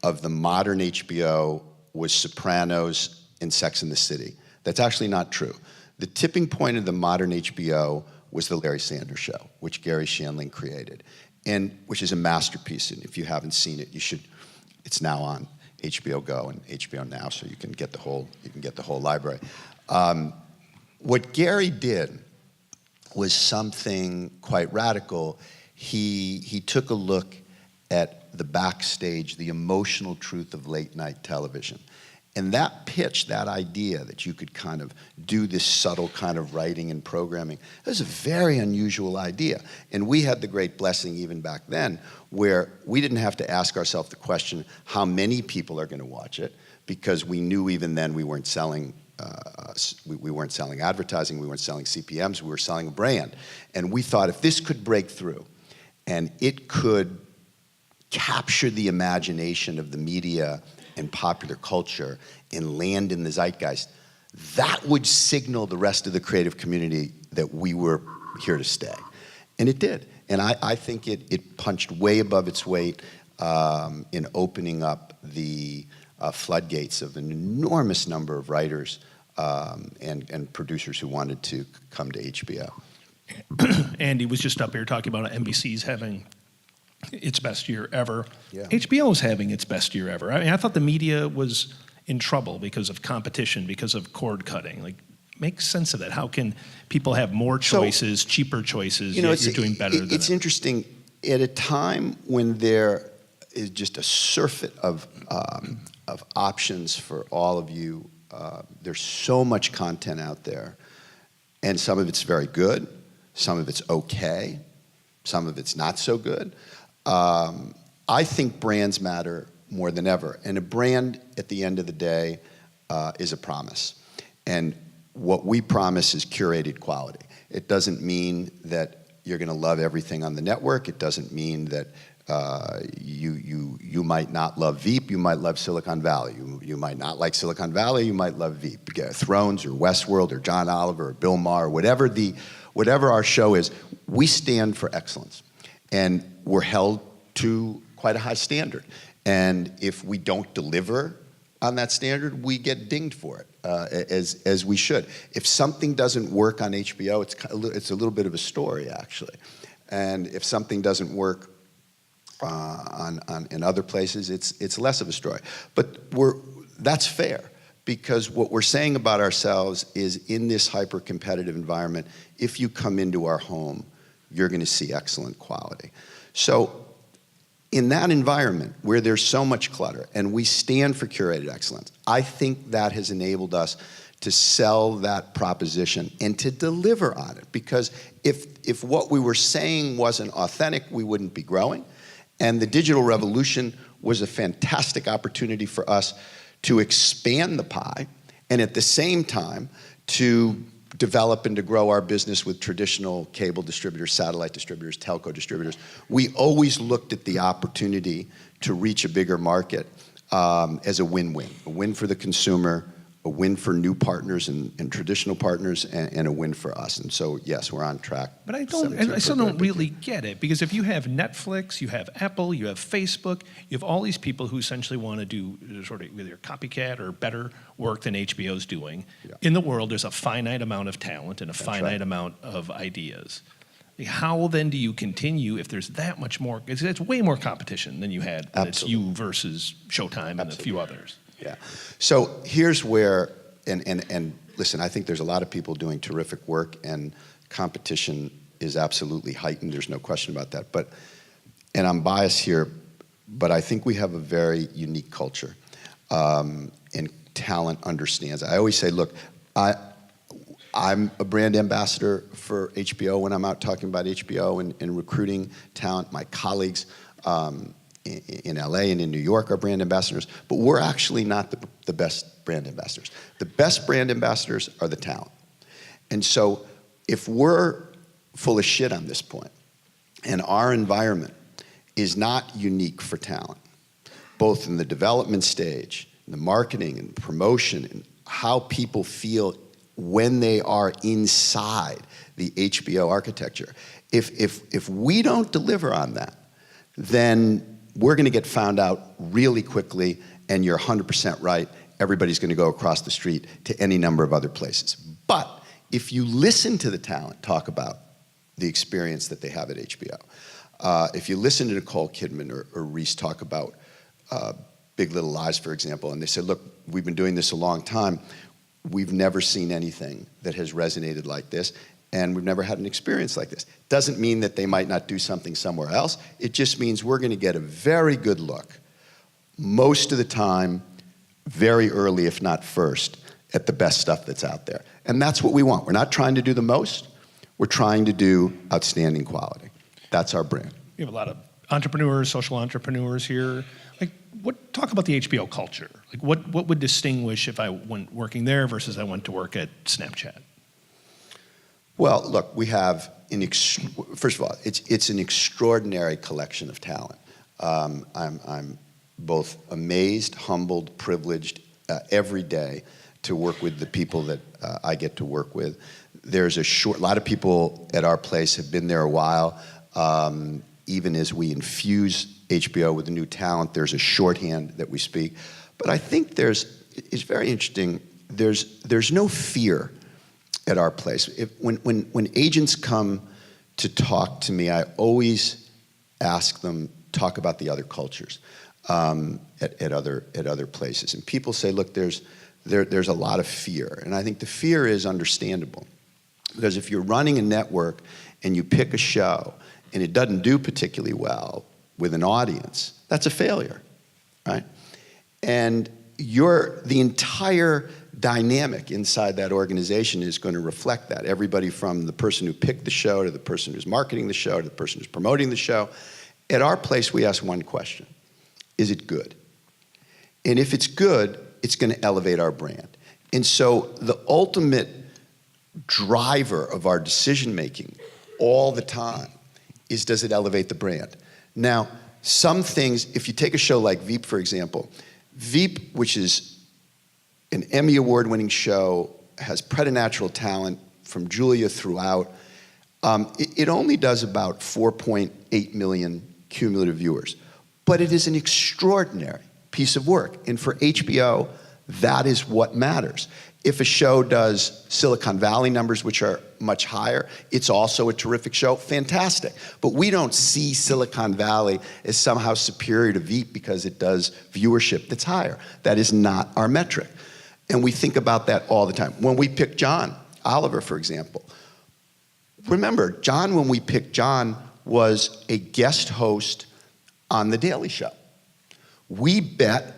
Speaker 8: of the modern HBO was Sopranos and Sex and the City. That's actually not true. The tipping point of the modern HBO was the Larry Sanders Show, which Gary Shandling created, and which is a masterpiece. And if you haven't seen it, you should. It's now on HBO Go and HBO Now, so you can get the whole library. What Gary did was something quite radical. He took a look at the backstage, the emotional truth of late night television. And that pitch, that idea that you could kind of do this subtle kind of writing and programming, that was a very unusual idea. And we had the great blessing even back then where we didn't have to ask ourselves the question, how many people are going to watch it? Because we knew even then we weren't selling we weren't selling advertising, we weren't selling CPMs, we were selling a brand. And we thought if this could break through and it could capture the imagination of the media and popular culture and land in the zeitgeist, that would signal the rest of the creative community that we were here to stay. And it did. And I think it punched way above its weight in opening up the floodgates of an enormous number of writers and producers who wanted to come to HBO.
Speaker 3: Andy was just up here talking about NBC's having its best year ever.
Speaker 8: Yeah.
Speaker 3: HBO is having its best year ever. I mean, I thought the media was in trouble because of competition, because of cord cutting. Like, make sense of that. How can people have more choices, cheaper choices, yet you're doing better than
Speaker 8: it's
Speaker 3: it?
Speaker 8: interesting. At a time when there is just a surfeit of options for all of you, there's so much content out there, and some of it's very good, some of it's okay, some of it's not so good. I think brands matter more than ever, and a brand at the end of the day is a promise. And what we promise is curated quality. It doesn't mean that you're going to love everything on the network. It doesn't mean that you might not love Veep. You might love Silicon Valley. You might not like Silicon Valley. You might love Veep. Thrones or Westworld or John Oliver or Bill Maher, whatever our show is, we stand for excellence, and we're held to quite a high standard. And if we don't deliver on that standard, we get dinged for it, as we should. If something doesn't work on HBO, it's a little bit of a story, actually. And if something doesn't work in other places, it's less of a story. But that's fair, because what we're saying about ourselves is, in this hyper-competitive environment, if you come into our home, you're going to see excellent quality. So in that environment where there's so much clutter and we stand for curated excellence, I think that has enabled us to sell that proposition and to deliver on it. Because if what we were saying wasn't authentic, we wouldn't be growing. And the digital revolution was a fantastic opportunity for us to expand the pie, and at the same time to develop and to grow our business with traditional cable distributors, satellite distributors, telco distributors. We always looked at the opportunity to reach a bigger market as a win-win. A win for the consumer, a win for new partners and traditional partners, and a win for us. And so, yes, we're on track.
Speaker 3: But I still don't really get it, because if you have Netflix, you have Apple, you have Facebook, you have all these people who essentially want to do sort of either copycat or better work than HBO's doing. Yeah. In the world, there's a finite amount of talent and a finite amount of ideas. How then do you continue if there's that much more? It's way more competition than you had. And it's you versus Showtime and a few others.
Speaker 8: Yeah. So here's where, and listen, I think there's a lot of people doing terrific work, and competition is absolutely heightened. There's no question about that. And I'm biased here, but I think we have a very unique culture, and talent understands. I always say, look, I'm a brand ambassador for HBO when I'm out talking about HBO and recruiting talent. My colleagues in LA and in New York are brand ambassadors, but we're actually not the best brand ambassadors. The best brand ambassadors are the talent. And so if we're full of shit on this point, and our environment is not unique for talent, both in the development stage, in the marketing and promotion, and how people feel when they are inside the HBO architecture, if we don't deliver on that, then we're going to get found out really quickly, and you're 100% right. Everybody's going to go across the street to any number of other places. But if you listen to the talent talk about the experience that they have at HBO, if you listen to Nicole Kidman or Reese talk about Big Little Lies, for example, and they said, look, we've been doing this a long time. We've never seen anything that has resonated like this, and we've never had an experience like this. Doesn't mean that they might not do something somewhere else. It just means we're going to get a very good look, most of the time, very early, if not first, at the best stuff that's out there. And that's what we want. We're not trying to do the most. We're trying to do outstanding quality. That's our brand.
Speaker 3: You have a lot of entrepreneurs, social entrepreneurs here. Talk about the HBO culture. Like, what would distinguish if I went working there versus I went to work at Snapchat?
Speaker 8: Well, look, we have first of all, it's an extraordinary collection of talent. I'm both amazed, humbled, privileged every day to work with the people that I get to work with. There's a lot of people at our place have been there a while. Even as we infuse HBO with the new talent, there's a shorthand that we speak. But I think it's very interesting, there's no fear at our place. When agents come to talk to me, I always ask them, talk about the other cultures at other places. And people say, look, there's a lot of fear. And I think the fear is understandable. Because if you're running a network and you pick a show and it doesn't do particularly well with an audience, that's a failure, right? And the entire dynamic inside that organization is going to reflect that. Everybody from the person who picked the show to the person who's marketing the show to the person who's promoting the show. At our place, we ask one question: is it good? And if it's good, it's going to elevate our brand. And so the ultimate driver of our decision-making all the time is, does it elevate the brand? Now, some things, if you take a show like Veep, for example, Veep, which is an Emmy Award-winning show, has preternatural talent from Julia throughout, it only does about 4.8 million cumulative viewers. But it is an extraordinary piece of work. And for HBO, that is what matters. If a show does Silicon Valley numbers, which are much higher, it's also a terrific show, fantastic. But we don't see Silicon Valley as somehow superior to Veep because it does viewership that's higher. That is not our metric. And we think about that all the time. When we pick John Oliver, for example, remember, John, when we picked John, was a guest host on The Daily Show. We bet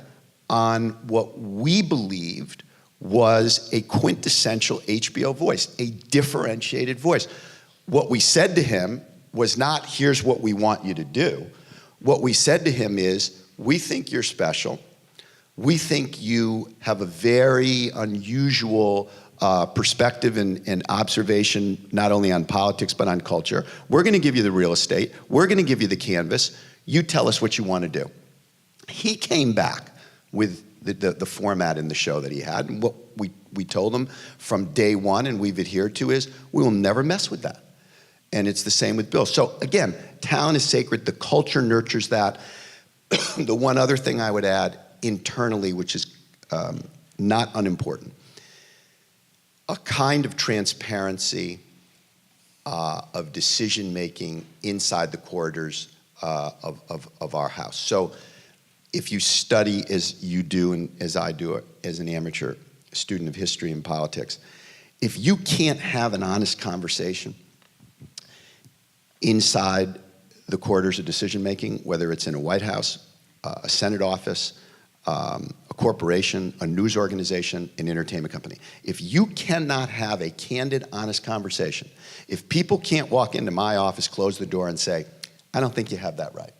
Speaker 8: on what we believed was a quintessential HBO voice, a differentiated voice. What we said to him was not, here's what we want you to do. What we said to him is, we think you're special. We think you have a very unusual perspective and observation, not only on politics, but on culture. We're gonna give you the real estate. We're gonna give you the canvas. You tell us what you wanna do. He came back with the format in the show that he had, and what we told him from day one, and we've adhered to, is we will never mess with that. And it's the same with Bill. So again, talent is sacred, the culture nurtures that. The one other thing I would add internally, which is not unimportant, a kind of transparency of decision-making inside the corridors of our house. So if you study as you do and as I do as an amateur student of history and politics, if you can't have an honest conversation inside the corridors of decision-making, whether it's in a White House, a Senate office, a corporation, a news organization, an entertainment company, if you cannot have a candid, honest conversation, if people can't walk into my office, close the door and say, I don't think you have that right,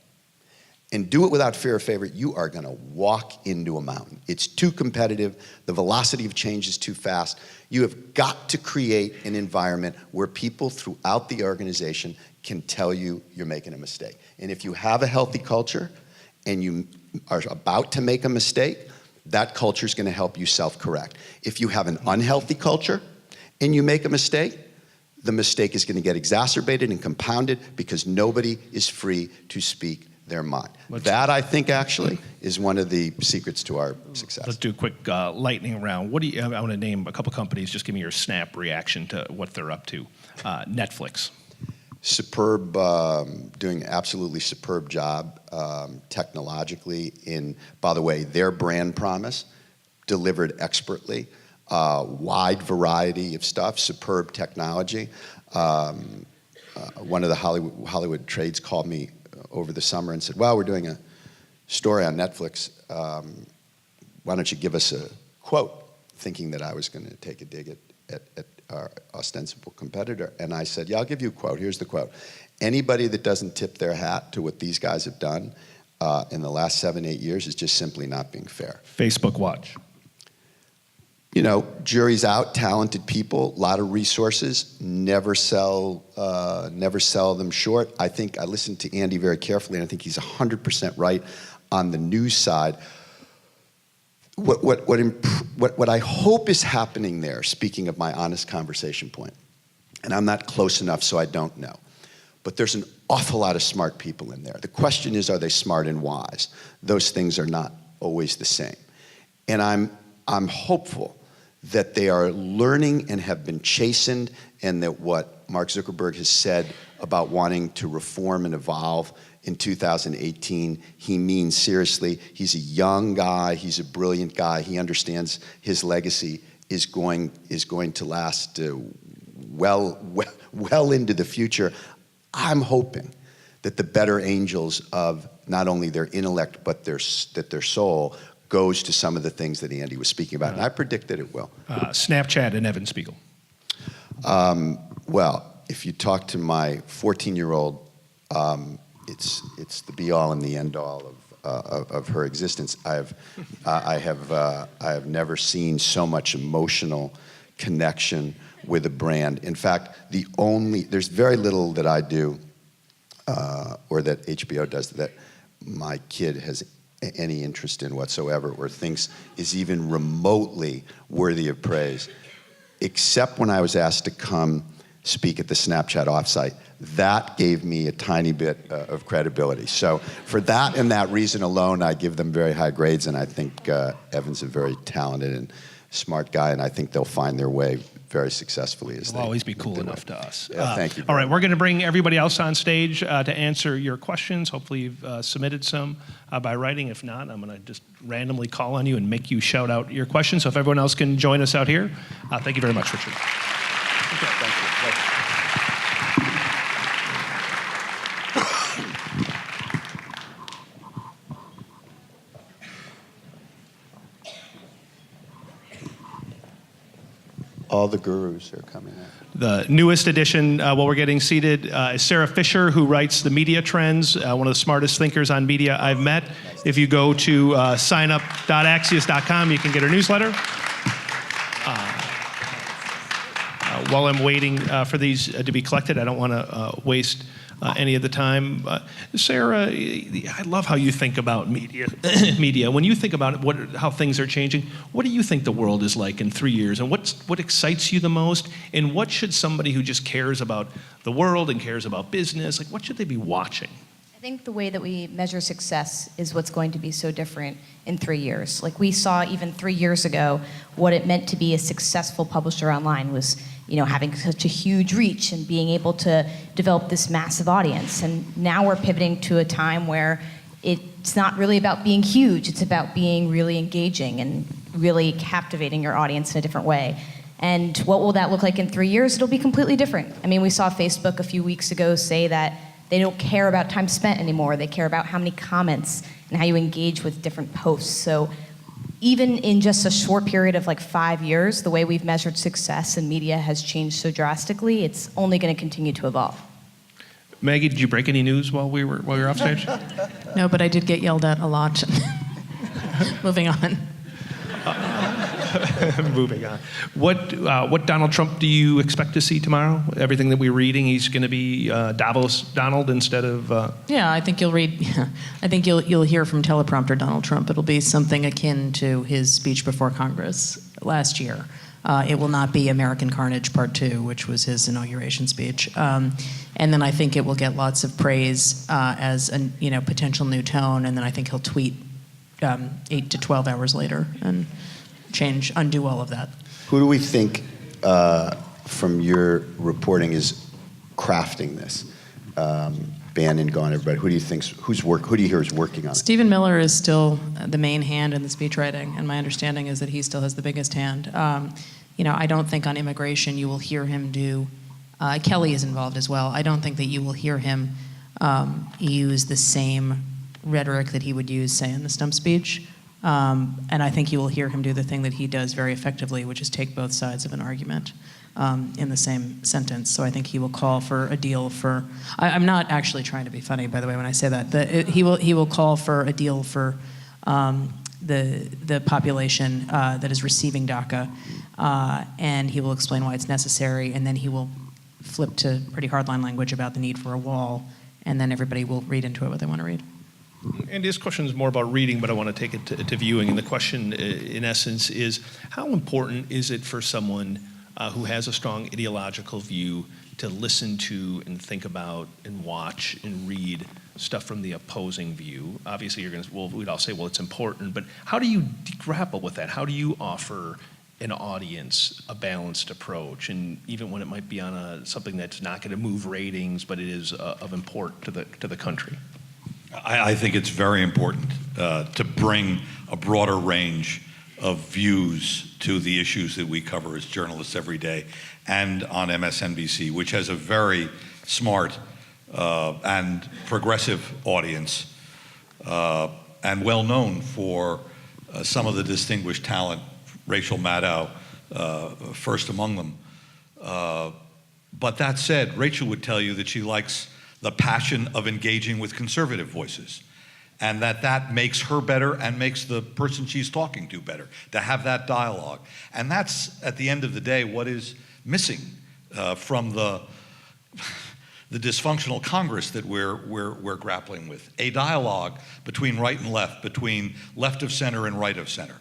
Speaker 8: and do it without fear or favor, you are gonna walk into a mountain. It's too competitive, the velocity of change is too fast. You have got to create an environment where people throughout the organization can tell you you're making a mistake. And if you have a healthy culture and you are about to make a mistake, that culture is gonna help you self-correct. If you have an unhealthy culture and you make a mistake, the mistake is gonna get exacerbated and compounded because nobody is free to speak their mind. That, I think, actually, is one of the secrets to our success.
Speaker 3: Let's do a quick lightning round. What do you? I want to name a couple companies. Just give me your snap reaction to what they're up to. Netflix.
Speaker 8: Superb, doing an absolutely superb job technologically. By the way, their brand promise delivered expertly. Wide variety of stuff. Superb technology. One of the Hollywood trades called me over the summer and said, well, we're doing a story on Netflix. Why don't you give us a quote? Thinking that I was going to take a dig at our ostensible competitor. And I said, yeah, I'll give you a quote. Here's the quote. Anybody that doesn't tip their hat to what these guys have done in the last 7-8 years is just simply not being fair.
Speaker 3: Facebook Watch.
Speaker 8: You know, jury's out, talented people, a lot of resources, never sell them short. I think I listened to Andy very carefully, and I think he's 100% right on the news side. what I hope is happening there, speaking of my honest conversation point, and I'm not close enough so I don't know, but there's an awful lot of smart people in there. The question is, are they smart and wise? Those things are not always the same. And I'm hopeful that they are learning and have been chastened, and that what Mark Zuckerberg has said about wanting to reform and evolve in 2018, he means seriously. He's a young guy, he's a brilliant guy, he understands his legacy is going to last well into the future. I'm hoping that the better angels of not only their intellect, but that their soul goes to some of the things that Andy was speaking about, and I predict that it will.
Speaker 3: Snapchat and Evan Spiegel.
Speaker 8: Well, if you talk to my 14-year-old, it's the be-all and the end-all of her existence. I have never seen so much emotional connection with a brand. In fact, there's very little that I do or that HBO does that my kid has any interest in whatsoever, or thinks is even remotely worthy of praise, except when I was asked to come speak at the Snapchat offsite. That gave me a tiny bit of credibility. So for that and that reason alone, I give them very high grades, and I think Evan's a very talented and smart guy, and I think they'll find their way very successfully.
Speaker 3: They'll always be cool enough to us.
Speaker 8: Yeah, thank you.
Speaker 3: All right, we're going to bring everybody else on stage to answer your questions. Hopefully you've submitted some by writing. If not, I'm going to just randomly call on you and make you shout out your questions. So if everyone else can join us out here, thank you very much, Richard.
Speaker 8: Okay, thank you. All the gurus are coming out.
Speaker 3: The newest addition, while we're getting seated, is Sara Fischer, who writes the media trends, one of the smartest thinkers on media I've met. If you go to signup.axios.com, you can get her newsletter. While I'm waiting for these to be collected, I don't want to waste any of the time. Sara, I love how you think about media. When you think about how things are changing, what do you think the world is like in 3 years? And what excites you the most? And what should somebody who just cares about the world and cares about business, what should they be watching?
Speaker 9: I think the way that we measure success is what's going to be so different in 3 years. We saw even 3 years ago what it meant to be a successful publisher online was having such a huge reach and being able to develop this massive audience. And now we're pivoting to a time where it's not really about being huge, it's about being really engaging and really captivating your audience in a different way. And what will that look like in 3 years? It'll be completely different. I mean, we saw Facebook a few weeks ago say that they don't care about time spent anymore. They care about how many comments and how you engage with different posts. So even in just a short period of 5 years, the way we've measured success in media has changed so drastically, it's only going to continue to evolve.
Speaker 3: Maggie, did you break any news while we were off stage?
Speaker 4: No, but I did get yelled at a lot. Moving on.
Speaker 3: Moving on. What Donald Trump do you expect to see tomorrow? Everything that we're reading, he's going to be Davos Donald instead of.
Speaker 4: Yeah, I think you'll read. I think you'll hear from teleprompter Donald Trump. It'll be something akin to his speech before Congress last year. It will not be American Carnage Part 2, which was his inauguration speech. And then I think it will get lots of praise as a potential new tone. And then I think he'll tweet 8 to 12 hours later and undo all of that.
Speaker 8: Who do we think, from your reporting, is crafting this? Bannon gone, everybody. Who do you hear is working on it?
Speaker 4: Stephen Miller is still the main hand in the speechwriting, and my understanding is that he still has the biggest hand. I don't think on immigration you will hear him do. Kelly is involved as well. I don't think that you will hear him use the same rhetoric that he would use, say, in the stump speech. And I think you will hear him do the thing that he does very effectively, which is take both sides of an argument in the same sentence. So I think he will call for a deal for. I'm not actually trying to be funny, by the way, when I say that. He will call for a deal for the population that is receiving DACA, and he will explain why it's necessary, and then he will flip to pretty hardline language about the need for a wall, and then everybody will read into it what they want to read.
Speaker 3: And this question is more about reading, but I want to take it to viewing. And the question, in essence, is how important is it for someone who has a strong ideological view to listen to and think about and watch and read stuff from the opposing view? Obviously, we'd all say, well, it's important, but how do you grapple with that? How do you offer an audience a balanced approach, and even when it might be on something that's not going to move ratings, but it is of import to the country?
Speaker 6: I think it's very important to bring a broader range of views to the issues that we cover as journalists every day, and on MSNBC, which has a very smart and progressive audience, and well known for some of the distinguished talent, Rachel Maddow first among them. But that said, Rachel would tell you that she likes the passion of engaging with conservative voices, and that makes her better and makes the person she's talking to better, to have that dialogue. And that's, at the end of the day, what is missing from the dysfunctional Congress that we're grappling with. A dialogue between right and left, between left of center and right of center.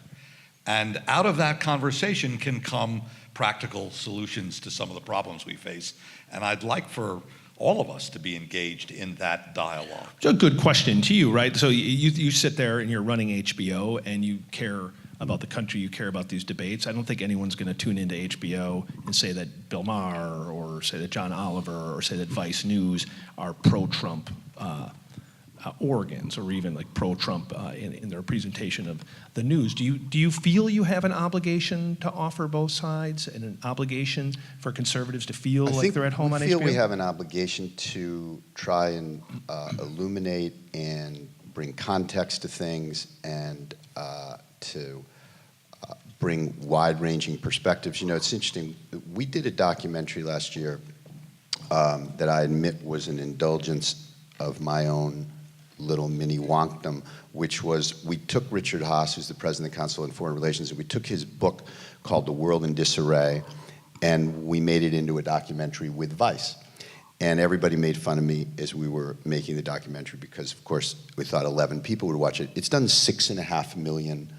Speaker 6: And out of that conversation can come practical solutions to some of the problems we face. And I'd like for all of us to be engaged in that dialogue.
Speaker 3: So a good question to you, right? So you sit there and you're running HBO and you care about the country, you care about these debates. I don't think anyone's going to tune into HBO and say that Bill Maher or say that John Oliver or say that Vice News are pro-Trump organs, or even like pro-Trump in their presentation of the news. Do you feel you have an obligation to offer both sides, and an obligation for conservatives to feel like they're at home on HBO?
Speaker 8: I feel we have an obligation to try and illuminate and bring context to things, and to bring wide-ranging perspectives. You know, it's interesting. We did a documentary last year that I admit was an indulgence of my own little mini wonkdom, which was, we took Richard Haas, who's the president of the Council on Foreign Relations, and we took his book called The World in Disarray, and we made it into a documentary with Vice. And everybody made fun of me as we were making the documentary because, of course, we thought 11 people would watch it. It's done 6.5 million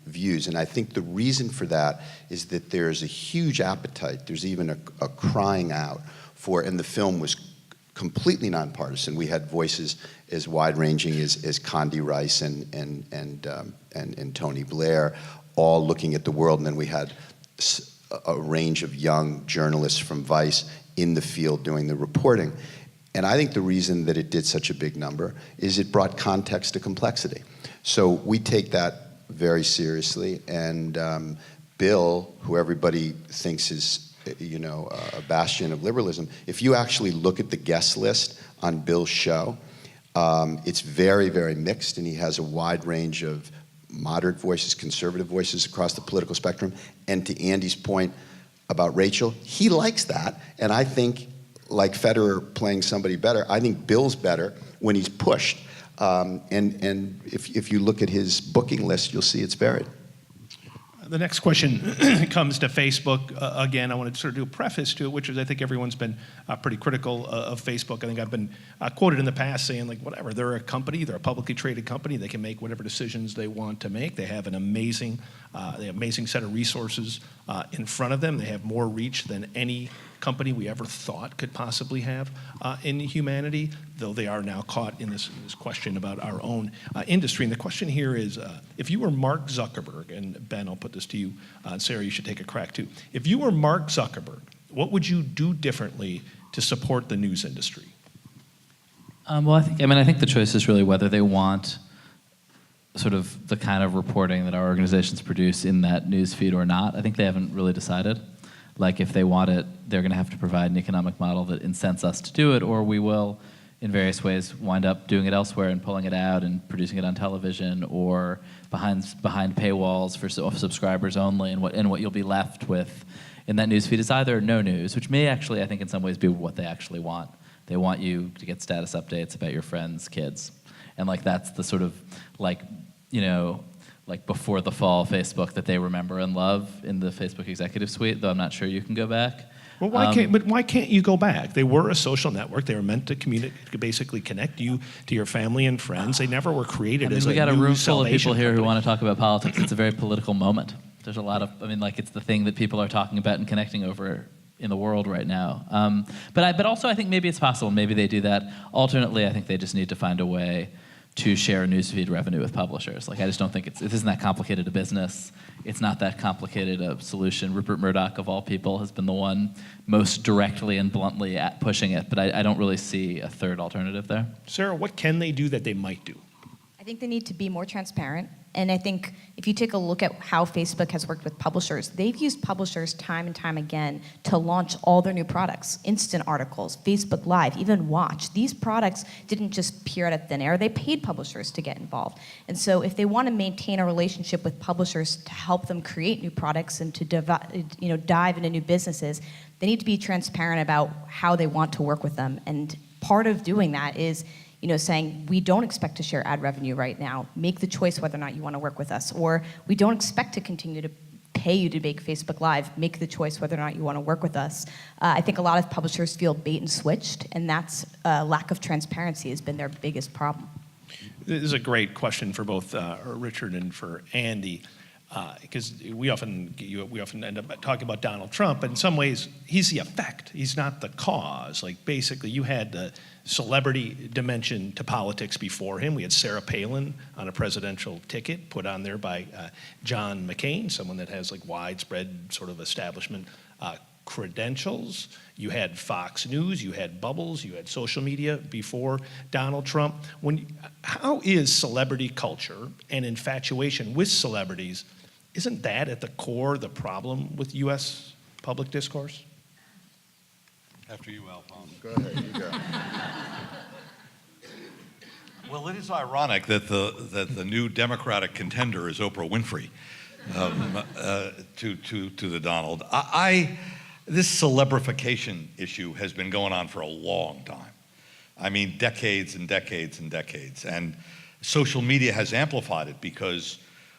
Speaker 8: views, and I think the reason for that is that there's a huge appetite. There's even a crying out for, and the film was completely nonpartisan. We had voices as wide-ranging as Condi Rice and Tony Blair, all looking at the world, and then we had a range of young journalists from Vice in the field doing the reporting. And I think the reason that it did such a big number is it brought context to complexity. So we take that very seriously, and Bill, who everybody thinks is a bastion of liberalism, if you actually look at the guest list on Bill's show, it's very, very mixed, and he has a wide range of moderate voices, conservative voices across the political spectrum. And to Andy's point about Rachel, he likes that, and I think, like Federer playing somebody better, I think Bill's better when he's pushed. And if you look at his booking list, you'll see it's varied.
Speaker 3: The next question comes to Facebook. Again, I want to sort of do a preface to it, which is I think everyone's been pretty critical of Facebook. I think I've been quoted in the past saying, like, whatever, they're a company, they're a publicly traded company, they can make whatever decisions they want to make. They have an amazing set of resources in front of them. They have more reach than any company we ever thought could possibly have in humanity, though they are now caught in this question about our own industry. And the question here is, if you were Mark Zuckerberg, and Ben, I'll put this to you, and Sara, you should take a crack too. If you were Mark Zuckerberg, what would you do differently to support the news industry?
Speaker 5: Well, I think the choice is really whether they want sort of the kind of reporting that our organizations produce in that news feed or not. I think they haven't really decided. Like, if they want it, they're going to have to provide an economic model that incents us to do it, or we will, in various ways, wind up doing it elsewhere and pulling it out and producing it on television or behind paywalls for subscribers only. And what you'll be left with in that newsfeed is either no news, which may actually, I think, in some ways, be what they actually want. They want you to get status updates about your friends' kids, and like that's the sort of like before the fall Facebook that they remember and love in the Facebook executive suite, though I'm not sure you can go back.
Speaker 3: Well, why can't you go back? They were a social network. They were meant to basically connect you to your family and friends. They never were created as a
Speaker 5: we got a
Speaker 3: new
Speaker 5: room full of people
Speaker 3: salvation
Speaker 5: here who
Speaker 3: company.
Speaker 5: want to talk about politics. It's a very political moment. There's a lot of, it's the thing that people are talking about and connecting over in the world right now. But also I think maybe it's possible. Maybe they do that. Alternately, I think they just need to find a way to share newsfeed revenue with publishers. Like, I just don't think it isn't that complicated a business. It's not that complicated a solution. Rupert Murdoch, of all people, has been the one most directly and bluntly at pushing it, but I don't really see a third alternative there.
Speaker 3: Sarah, what can they do that they might do?
Speaker 9: I think they need to be more transparent. And I think if you take a look at how Facebook has worked with publishers, they've used publishers time and time again to launch all their new products, instant articles, Facebook Live, even Watch. These products didn't just appear out of thin air. They paid publishers to get involved. And so if they want to maintain a relationship with publishers to help them create new products and to dive into new businesses, they need to be transparent about how they want to work with them. And part of doing that is saying, we don't expect to share ad revenue right now. Make the choice whether or not you want to work with us. Or we don't expect to continue to pay you to make Facebook Live. Make the choice whether or not you want to work with us. I think a lot of publishers feel bait and switched, and that's lack of transparency has been their biggest problem.
Speaker 3: This is a great question for both Richard and for Andy, because we often end up talking about Donald Trump, but in some ways, he's the effect. He's not the cause. Like, basically, you had the celebrity dimension to politics before him. We had Sarah Palin on a presidential ticket put on there by John McCain, someone that has like widespread sort of establishment credentials. You had Fox News, you had Bubbles, you had social media before Donald Trump. How is celebrity culture and infatuation with celebrities, isn't that at the core the problem with U.S. public discourse?
Speaker 6: After you, Alphonse.
Speaker 8: Go ahead, you go.
Speaker 6: Well, it is ironic that the new Democratic contender is Oprah Winfrey to the Donald. This celebrification issue has been going on for a long time. I mean, decades and decades and decades. And social media has amplified it because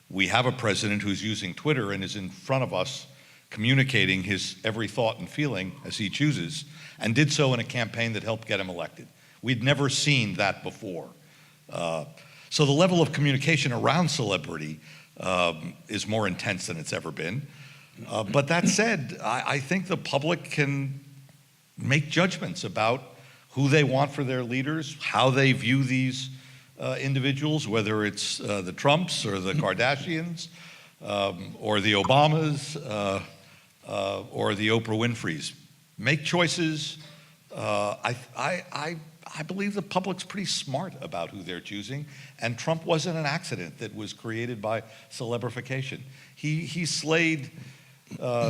Speaker 6: we have a president who's using Twitter and is in front of us communicating his every thought and feeling as he chooses, and did so in a campaign that helped get him elected. We'd never seen that before. So the level of communication around celebrity is more intense than it's ever been. But that said, I think the public can make judgments about who they want for their leaders, how they view these individuals, whether it's the Trumps or the Kardashians or the Obamas or the Oprah Winfreys. Make choices. I believe the public's pretty smart about who they're choosing, and Trump wasn't an accident that was created by celebrification. He slayed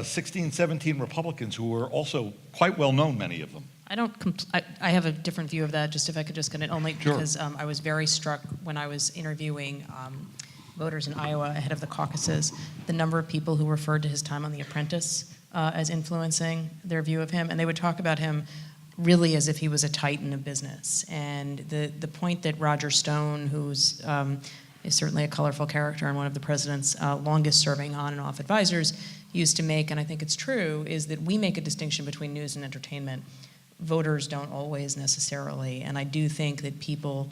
Speaker 6: 16, 17 Republicans who were also quite well known, many of them.
Speaker 4: I have a different view of that, just if I could just get it, only
Speaker 6: Sure.
Speaker 4: because I was very struck when I was interviewing voters in Iowa ahead of the caucuses, the number of people who referred to his time on The Apprentice as influencing their view of him, and they would talk about him really as if he was a titan of business. And the point that Roger Stone, who's is certainly a colorful character and one of the president's longest serving on and off advisors, used to make, and I think it's true, is that we make a distinction between news and entertainment. Voters don't always necessarily, and I do think that people,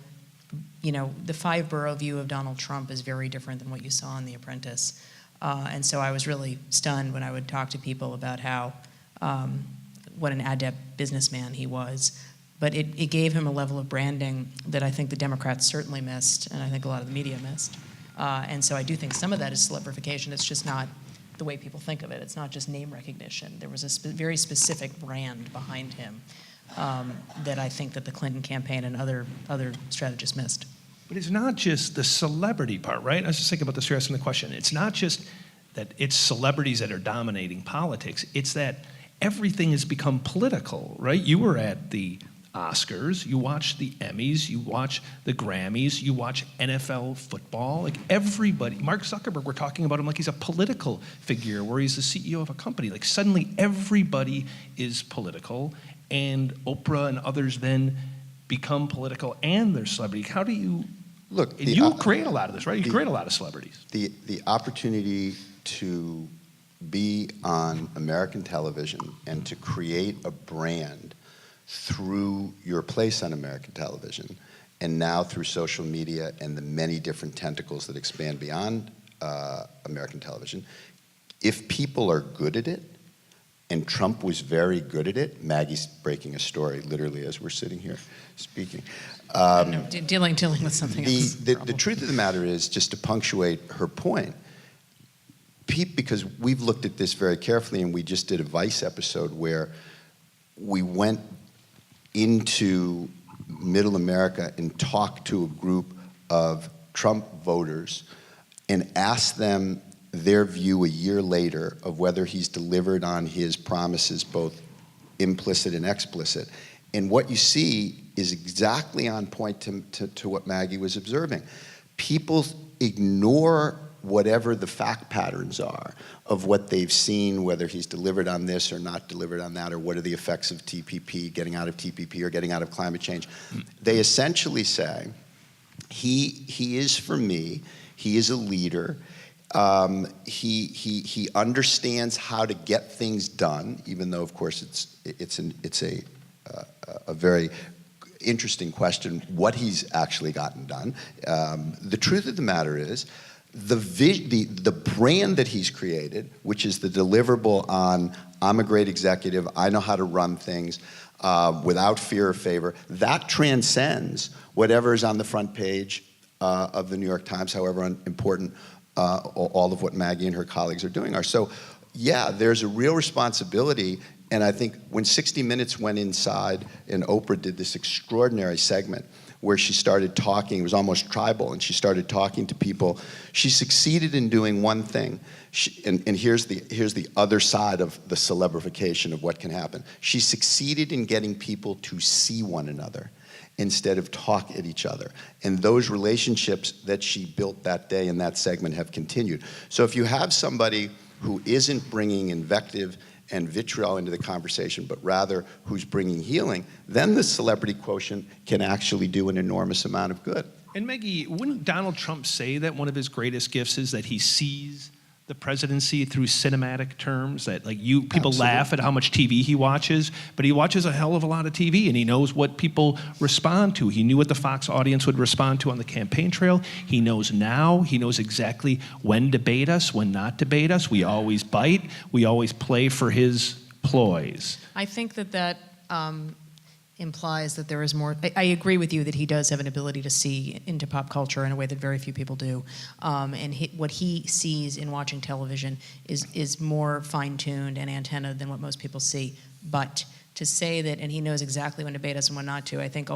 Speaker 4: the five-borough view of Donald Trump is very different than what you saw in The Apprentice. And so I was really stunned when I would talk to people about how, what an adept businessman he was. But it gave him a level of branding that I think the Democrats certainly missed, and I think a lot of the media missed. And so I do think some of that is celebrification. It's just not the way people think of it. It's not just name recognition. There was a very specific brand behind him that I think that the Clinton campaign and other strategists missed.
Speaker 3: But it's not just the celebrity part, right? I was just thinking about this here asking the question. It's not just that it's celebrities that are dominating politics. It's that everything has become political, right? You were at the Oscars, you watch the Emmys, you watch the Grammys, you watch NFL football. Like everybody, Mark Zuckerberg, we're talking about him like he's a political figure where he's the CEO of a company. Like suddenly everybody is political, and Oprah and others then become political and they're celebrity. How do you,
Speaker 8: Look,
Speaker 3: and you create a lot of this, right? You create a lot of celebrities.
Speaker 8: The opportunity to be on American television and to create a brand through your place on American television, and now through social media and the many different tentacles that expand beyond American television, if people are good at it, and Trump was very good at it. Maggie's breaking a story, literally, as we're sitting here speaking.
Speaker 4: No, dealing with something else.
Speaker 8: The truth of the matter is, just to punctuate her point, because we've looked at this very carefully, and we just did a Vice episode where we went into Middle America and talked to a group of Trump voters and asked them their view a year later of whether he's delivered on his promises, both implicit and explicit. And what you see is exactly on point to what Maggie was observing. People ignore whatever the fact patterns are of what they've seen, whether he's delivered on this or not delivered on that, or what are the effects of TPP, getting out of TPP or getting out of climate change. They essentially say, he is for me, he is a leader, he understands how to get things done, even though, of course, it's a very interesting question what he's actually gotten done. The truth of the matter is, the brand that he's created, which is the deliverable on I'm a great executive, I know how to run things without fear or favor, that transcends whatever is on the front page of the New York Times, however important all of what Maggie and her colleagues are doing are. So, yeah, there's a real responsibility, and I think when 60 Minutes went inside and Oprah did this extraordinary segment where she started talking, it was almost tribal, and she started talking to people, she succeeded in doing one thing, and here's the other side of the celebrification of what can happen. She succeeded in getting people to see one another instead of talk at each other. And those relationships that she built that day in that segment have continued. So if you have somebody who isn't bringing invective and vitriol into the conversation, but rather who's bringing healing, then the celebrity quotient can actually do an enormous amount of good.
Speaker 3: And Maggie, wouldn't Donald Trump say that one of his greatest gifts is that he sees the presidency through cinematic terms, that people laugh at how much TV he watches, but he watches a hell of a lot of TV, and he knows what people respond to. He knew what the Fox audience would respond to on the campaign trail. He knows now. He knows exactly when to bait us, when not to bait us. We always bite. We always play for his ploys.
Speaker 4: I think that implies that there is more. I agree with you that he does have an ability to see into pop culture in a way that very few people do. And what he sees in watching television is more fine-tuned and antenna than what most people see. But to say that, and he knows exactly when to bait us and when not to, I think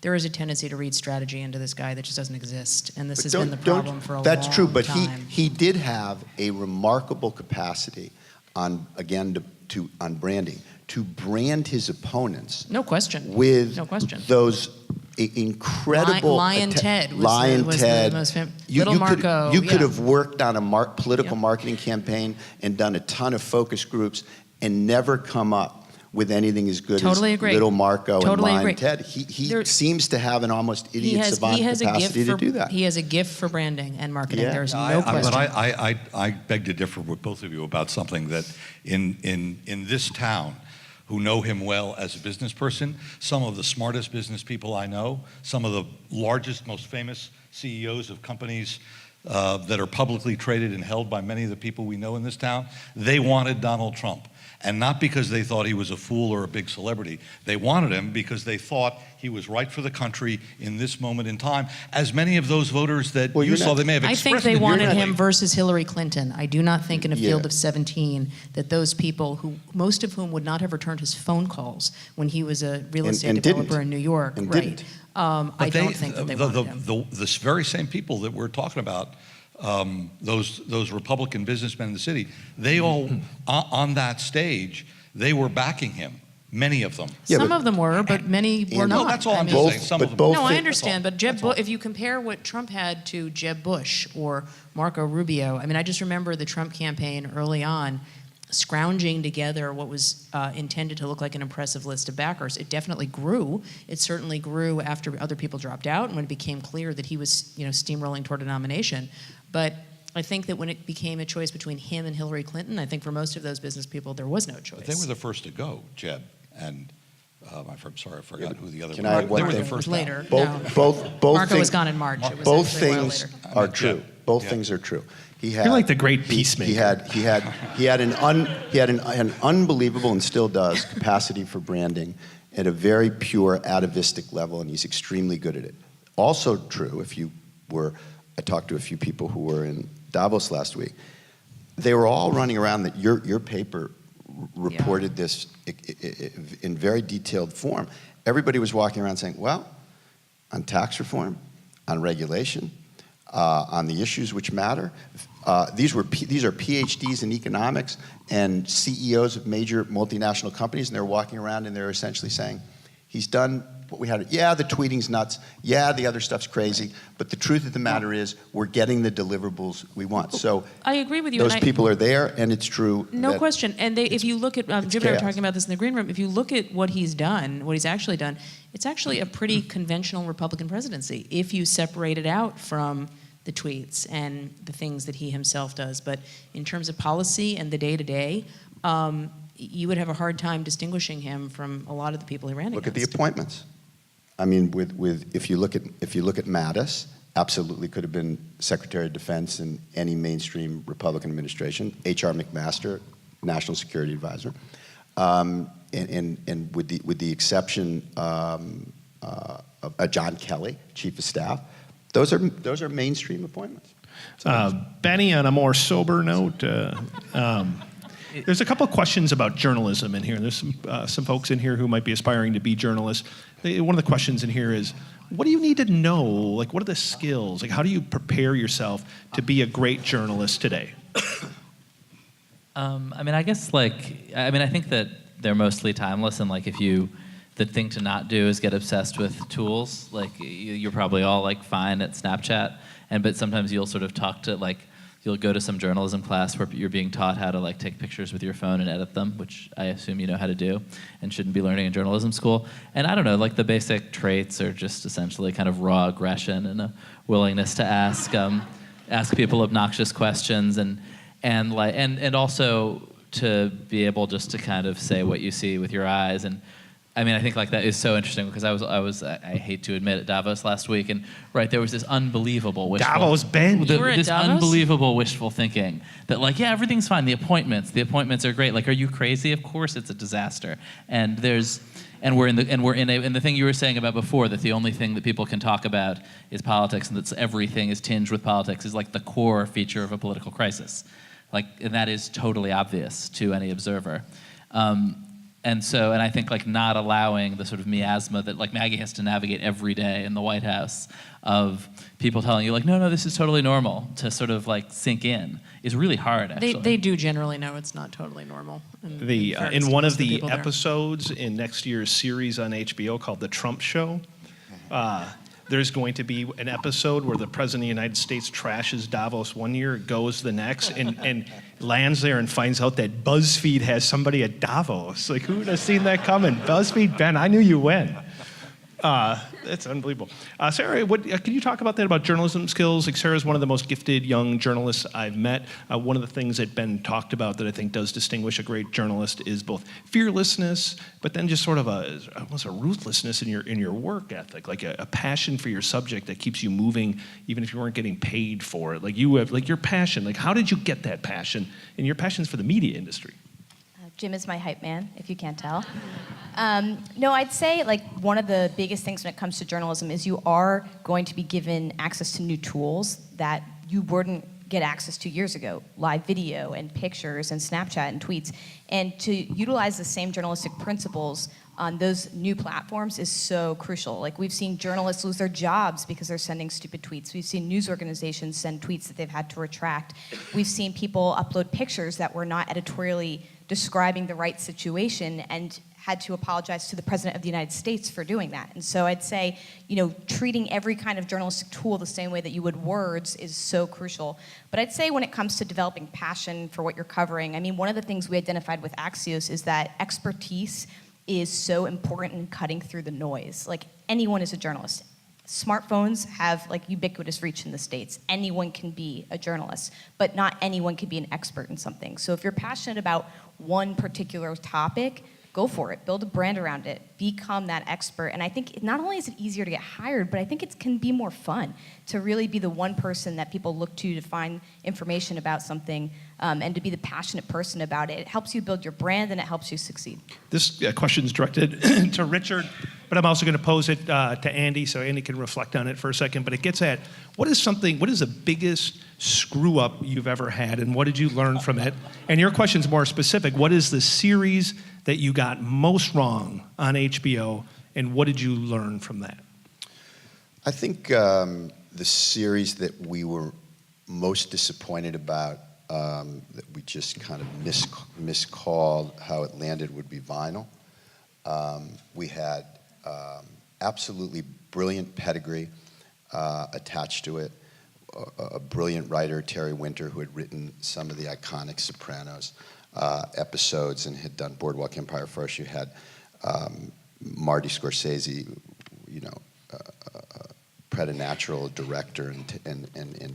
Speaker 4: there is a tendency to read strategy into this guy that just doesn't exist. And this has been the problem for a long time.
Speaker 8: That's true, but he did have a remarkable capacity on branding, to brand his opponents.
Speaker 4: No question.
Speaker 8: With those incredible
Speaker 4: Lion Ted was
Speaker 8: Ted.
Speaker 4: The most famous.
Speaker 8: Little Marco. You could have worked on a political marketing campaign and done a ton of focus groups and never come up with anything as good as Little Marco and Lion Ted. He seems to have an almost idiot savant capacity to do that.
Speaker 4: He has a gift for branding and marketing.
Speaker 8: Yeah.
Speaker 4: There's no question.
Speaker 6: But I beg to differ with both of you about something that in this town, who know him well as a business person, some of the smartest business people I know, some of the largest, most famous CEOs of companies that are publicly traded and held by many of the people we know in this town, they wanted Donald Trump. And not because they thought he was a fool or a big celebrity. They wanted him because they thought he was right for the country in this moment in time, as many of those voters that you saw, they may have expressed.
Speaker 4: I think they wanted him versus Hillary Clinton. I do not think in a field of 17 that those people, who most of whom would not have returned his phone calls when he was a real estate developer in New York, right? I don't think that they wanted him.
Speaker 6: The very same people that we're talking about, those Republican businessmen in the city, they all, on that stage, they were backing him. Many of them.
Speaker 4: Some of them were, but many were not.
Speaker 6: No, that's all I'm saying. Some of them.
Speaker 4: No, I understand, but if you compare what Trump had to Jeb Bush or Marco Rubio, I mean, I just remember the Trump campaign early on scrounging together what was intended to look like an impressive list of backers. It definitely grew. It certainly grew after other people dropped out and when it became clear that he was, steamrolling toward a nomination. But I think that when it became a choice between him and Hillary Clinton, I think for most of those business people, there was no choice.
Speaker 6: But they were the first to go, Jeb, and I'm sorry, I forgot who the other.
Speaker 8: Can I add one
Speaker 6: They were
Speaker 8: thing?
Speaker 6: the first
Speaker 4: Later.
Speaker 8: Both
Speaker 4: Marco
Speaker 8: things,
Speaker 4: was gone in March. It was
Speaker 8: both
Speaker 4: actually a while
Speaker 8: things
Speaker 4: later.
Speaker 8: are true. Both
Speaker 6: Yeah.
Speaker 8: things are true. He had,
Speaker 3: You're like the great
Speaker 8: he-
Speaker 3: peacemaker.
Speaker 8: He had an unbelievable and still does capacity for branding at a very pure atavistic level, and he's extremely good at it. Also true, I talked to a few people who were in Davos last week. They were all running around that your paper reported this in very detailed form. Everybody was walking around saying, well, on tax reform, on regulation, on the issues which matter. These are PhDs in economics and CEOs of major multinational companies, and they're walking around and they're essentially saying, he's done what we had. Yeah, the tweeting's nuts. Yeah, the other stuff's crazy. But the truth of the matter is, we're getting the deliverables we want. So
Speaker 4: I agree with you.
Speaker 8: those
Speaker 4: and
Speaker 8: people are there, and it's true.
Speaker 4: No
Speaker 8: that
Speaker 4: question. And if you look at, Jim and I were
Speaker 8: chaos.
Speaker 4: talking about this in the green room, if you look at what he's done, what he's actually done, it's actually a pretty conventional Republican presidency if you separate it out from the tweets and the things that he himself does. But in terms of policy and the day-to-day, you would have a hard time distinguishing him from a lot of the people he ran
Speaker 8: Look at the
Speaker 4: against.
Speaker 8: appointments. I mean, if you look at Mattis, absolutely could have been Secretary of Defense in any mainstream Republican administration. H.R. McMaster, National Security Advisor, and with the exception of John Kelly, Chief of Staff, those are mainstream appointments.
Speaker 3: Benny, on a more sober note, there's a couple of questions about journalism in here. There's some folks in here who might be aspiring to be journalists. One of the questions in here is, what do you need to know? Like, what are the skills? Like, how do you prepare yourself to be a great journalist today?
Speaker 5: I mean, I guess I think that they're mostly timeless, and the thing to not do is get obsessed with tools. Like, you're probably all fine at Snapchat, but sometimes you'll sort of talk to you'll go to some journalism class where you're being taught how to take pictures with your phone and edit them, which I assume you know how to do and shouldn't be learning in journalism school. And I don't know, the basic traits are just essentially kind of raw aggression and a willingness to ask people obnoxious questions and also to be able just to kind of say what you see with your eyes. And I mean, I think that is so interesting because I hate to admit at Davos last week, and there was this unbelievable wishful
Speaker 3: Davos, Ben.
Speaker 4: You were at
Speaker 5: this
Speaker 4: Davos?
Speaker 5: unbelievable wishful thinking that everything's fine. The appointments are great. Are you crazy? Of course it's a disaster. And we're in the thing you were saying about before, that the only thing that people can talk about is politics, and that everything is tinged with politics, is the core feature of a political crisis. And that is totally obvious to any observer. And I think not allowing the sort of miasma that Maggie has to navigate every day in the White House of people telling you no, this is totally normal, to sort of sink in is really hard, actually.
Speaker 4: They do generally know it's not totally normal.
Speaker 3: In one of the episodes in next year's series on HBO called The Trump Show, there's going to be an episode where the President of the United States trashes Davos one year, goes the next, and lands there and finds out that Buzzfeed has somebody at Davos. Who would have seen that coming? Buzzfeed, Ben, I knew you went. That's unbelievable. Sara, can you talk about that, about journalism skills? Sara's one of the most gifted young journalists I've met. One of the things that Ben talked about that I think does distinguish a great journalist is both fearlessness, but then just sort of almost a ruthlessness in your work ethic, a passion for your subject that keeps you moving, even if you weren't getting paid for it. You have your passion. How did you get that passion? And your passion's for the media industry.
Speaker 9: Jim is my hype man, if you can't tell. No, I'd say one of the biggest things when it comes to journalism is you are going to be given access to new tools that you wouldn't get access to years ago, live video and pictures and Snapchat and tweets. And to utilize the same journalistic principles on those new platforms is so crucial. We've seen journalists lose their jobs because they're sending stupid tweets. We've seen news organizations send tweets that they've had to retract. We've seen people upload pictures that were not editorially describing the right situation and had to apologize to the President of the United States for doing that. And so I'd say, treating every kind of journalistic tool the same way that you would words is so crucial. But I'd say when it comes to developing passion for what you're covering, one of the things we identified with Axios is that expertise is so important in cutting through the noise. Anyone is a journalist. smartphones have like ubiquitous reach in the States. Anyone can be a journalist, but not anyone can be an expert in something. So if you're passionate about one particular topic, go for it. Build a brand around it. Become that expert. And I think not only is it easier to get hired, but I think it can be more fun to really be the one person that people look to find information about something, and to be the passionate person about it. It helps you build your brand, and it helps you succeed.
Speaker 3: This question is directed to Richard, but I'm also going to pose it to Andy, so Andy can reflect on it for a second. But it gets at, what is the biggest screw up you've ever had, and what did you learn from it? And your question's more specific. What is the series that you got most wrong on HBO, and what did you learn from that?
Speaker 8: I think the series that we were most disappointed about, that we just kind of miscalled how it landed, would be Vinyl. We had absolutely brilliant pedigree attached to it. A brilliant writer, Terry Winter, who had written some of the iconic Sopranos episodes and had done Boardwalk Empire for us. You had Marty Scorsese, you know, preternatural director and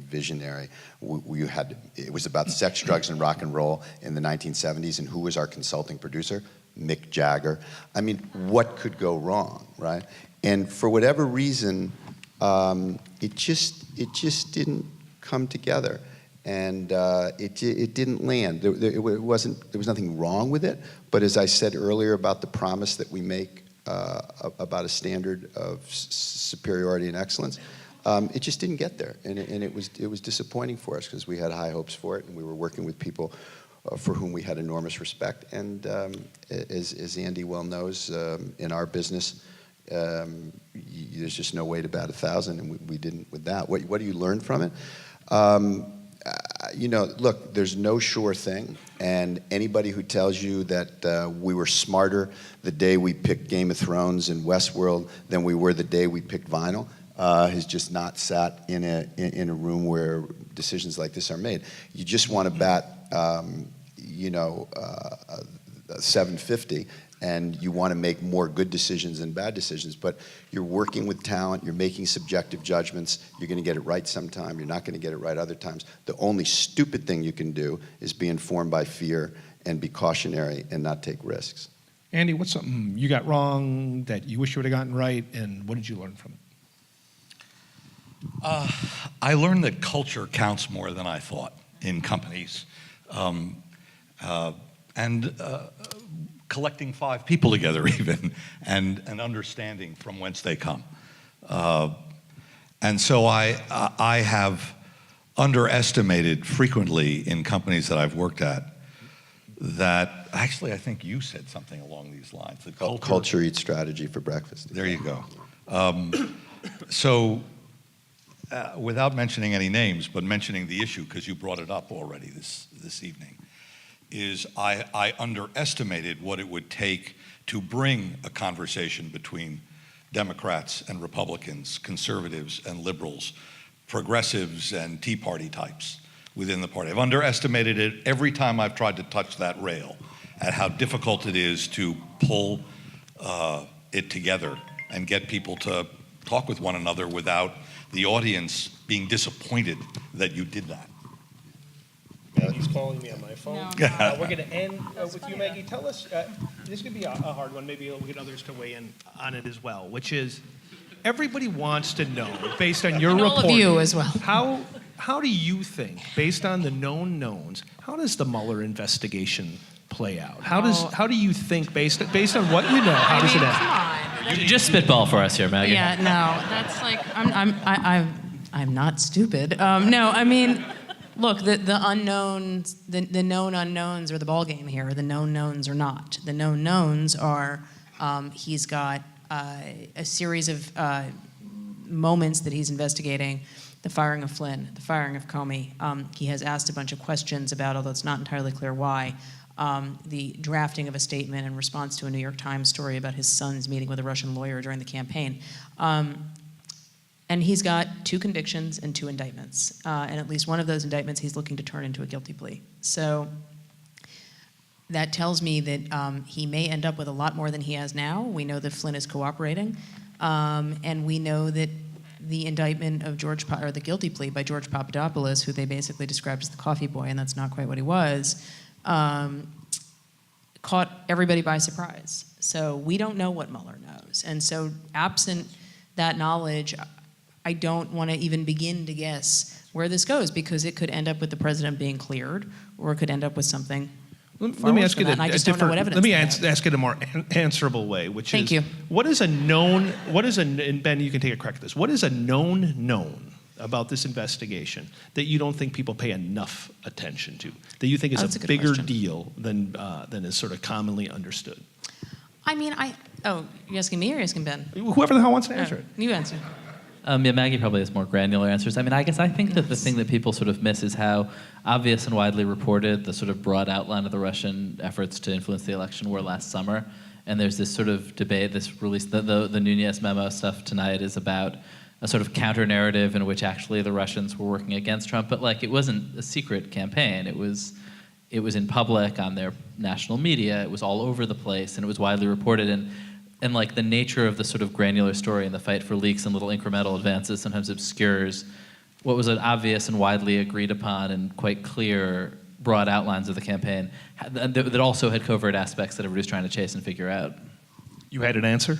Speaker 8: visionary. It was about sex, drugs, and rock and roll in the 1970s, and who was our consulting producer? Mick Jagger. I mean, what could go wrong, right? And for whatever reason, it just didn't come together, and it didn't land. There was nothing wrong with it, but as I said earlier about the promise that we make about a standard of superiority and excellence, it just didn't get there, and it was disappointing for us because we had high hopes for it, and we were working with people for whom we had enormous respect. And as Andy well knows, in our business, there's just no way to bat 1,000, and we didn't with that. What do you learn from it? You know, look, there's no sure thing, and anybody who tells you that we were smarter the day we picked Game of Thrones and Westworld than we were the day we picked Vinyl has just not sat in a room where decisions like this are made. You just want to bat, you know, 750, and you want to make more good decisions than bad decisions, but you're working with talent, you're making subjective judgments, you're going to get it right sometime, you're not going to get it right other times. The only stupid thing you can do is be informed by fear and be cautionary and not take risks.
Speaker 3: Andy, what's something you got wrong that you wish you would have gotten right, and what did you learn from it?
Speaker 6: I learned that culture counts more than I thought in companies. Collecting 5 people together even, and understanding from whence they come. And so I have underestimated frequently in companies that I've worked at that, actually I think you said something along these lines. That
Speaker 8: Culture eats strategy for breakfast.
Speaker 6: There you go. Without mentioning any names, but mentioning the issue, because you brought it up already this evening, is I underestimated what it would take to bring a conversation between Democrats and Republicans, conservatives and liberals, progressives and Tea Party types within the party. I've underestimated it every time I've tried to touch that rail, at how difficult it is to pull it together and get people to talk with one another without the audience being disappointed that you did that.
Speaker 3: He's calling me on my phone.
Speaker 9: No.
Speaker 3: We're going to end with you, Maggie. Tell us, this could be a hard one, maybe we'll get others to weigh in on it as well, which is, everybody wants to know, based on your report,
Speaker 4: all of you as well.
Speaker 3: How do you think, based on the known knowns, how does the Mueller investigation play out? How do you think, based on what you know, how does it end?
Speaker 5: Just spitball for us here, Maggie.
Speaker 4: Yeah, no, that's like I'm not stupid. No, I mean, look, the unknowns, the known unknowns are the ball game here. The known knowns are not. The known knowns are he's got a series of moments that he's investigating. The firing of Flynn, the firing of Comey. He has asked a bunch of questions about, although it's not entirely clear why, the drafting of a statement in response to a New York Times story about his son's meeting with a Russian lawyer during the campaign. And he's got 2 convictions and 2 indictments. And at least one of those indictments he's looking to turn into a guilty plea. So that tells me that he may end up with a lot more than he has now. We know that Flynn is cooperating. And we know that the indictment of or the guilty plea by George Papadopoulos, who they basically described as the coffee boy, and that's not quite what he was, caught everybody by surprise. So we don't know what Mueller knows. And so absent that knowledge, I don't want to even begin to guess where this goes, because it could end up with the president being cleared, or it could end up with something
Speaker 3: Let me ask it
Speaker 4: I just don't know what evidence
Speaker 3: Let me
Speaker 4: they have.
Speaker 3: ask it a more answerable way, which
Speaker 4: Thank
Speaker 3: is,
Speaker 4: you.
Speaker 3: and Ben, you can take a crack at this. What is a known about this investigation that you don't think people pay enough attention to, that you think is
Speaker 4: That's a
Speaker 3: a
Speaker 4: good
Speaker 3: bigger
Speaker 4: question.
Speaker 3: deal than is sort of commonly understood?
Speaker 4: I mean, you asking me or you asking Ben?
Speaker 3: Whoever the hell wants to answer it.
Speaker 4: You answer.
Speaker 5: Yeah, Maggie probably has more granular answers. I mean, I guess I think that the thing that people sort of miss is how obvious and widely reported the sort of broad outline of the Russian efforts to influence the election were last summer. And there's this sort of debate, this release, the Nunez memo stuff tonight is about a sort of counter-narrative in which actually the Russians were working against Trump, but like it wasn't a secret campaign. It was in public on their national media. It was all over the place, and it was widely reported. And like the nature of the sort of granular story and the fight for leaks and little incremental advances sometimes obscures what was an obvious and widely agreed upon and quite clear broad outlines of the campaign that also had covert aspects that everybody's trying to chase and figure out.
Speaker 3: You had an answer?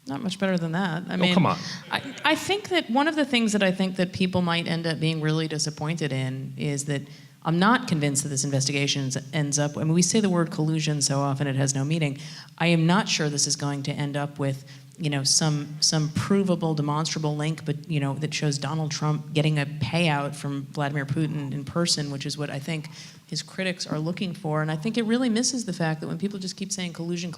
Speaker 4: Not much better than that. I mean,
Speaker 3: come on.
Speaker 4: I think that one of the things that I think that people might end up being really disappointed in is that I'm not convinced that this investigation ends up, I mean, we say the word collusion so often it has no meaning. I am not sure this is going to end up with, some provable, demonstrable link, but, that shows Donald Trump getting a payout from Vladimir Putin in person, which is what I think his critics are looking for. And I think it really misses the fact that when people just keep saying collusion,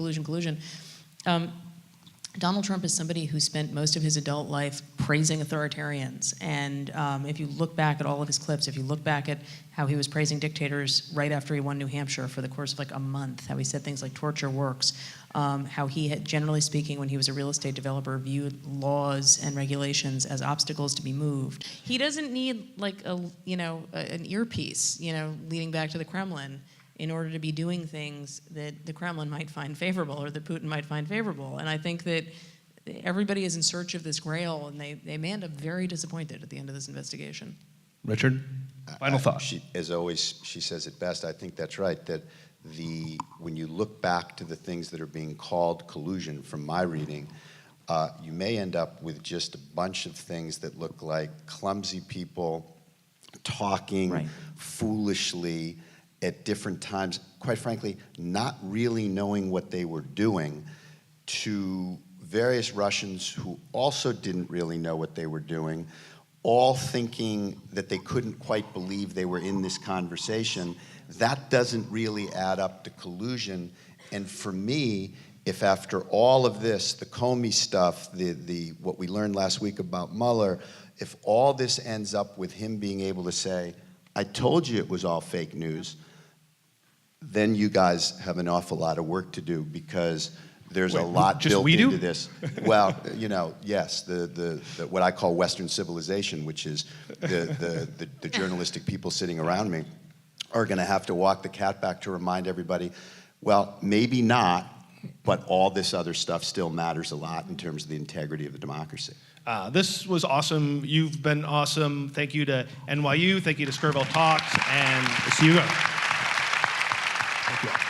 Speaker 4: Donald Trump is somebody who spent most of his adult life praising authoritarians. And if you look back at all of his clips, if you look back at how he was praising dictators right after he won New Hampshire for the course of like a month, how he said things like torture works, how he had, generally speaking, when he was a real estate developer, viewed laws and regulations as obstacles to be moved. He doesn't need like an earpiece, leading back to the Kremlin in order to be doing things that the Kremlin might find favorable or that Putin might find favorable. And I think that everybody is in search of this grail, and they may end up very disappointed at the end of this investigation.
Speaker 3: Richard, final thought.
Speaker 8: As always, she says it best. I think that's right, that when you look back to the things that are being called collusion from my reading, you may end up with just a bunch of things that look like clumsy people talking foolishly at different times, quite frankly, not really knowing what they were doing, to various Russians who also didn't really know what they were doing, all thinking that they couldn't quite believe they were in this conversation. That doesn't really add up to collusion. And for me, if after all of this, the Comey stuff, what we learned last week about Mueller, if all this ends up with him being able to say, I told you it was all fake news, then you guys have an awful lot of work to do, because there's a lot built into this. Well, yes, the what I call Western civilization, which is the journalistic people sitting around me, are going to have to walk the cat back to remind everybody, well, maybe not, but all this other stuff still matters a lot in terms of the integrity of the democracy.
Speaker 3: This was awesome. You've been awesome. Thank you to NYU. Thank you to Skirball Talks, and see you guys. Thank you all.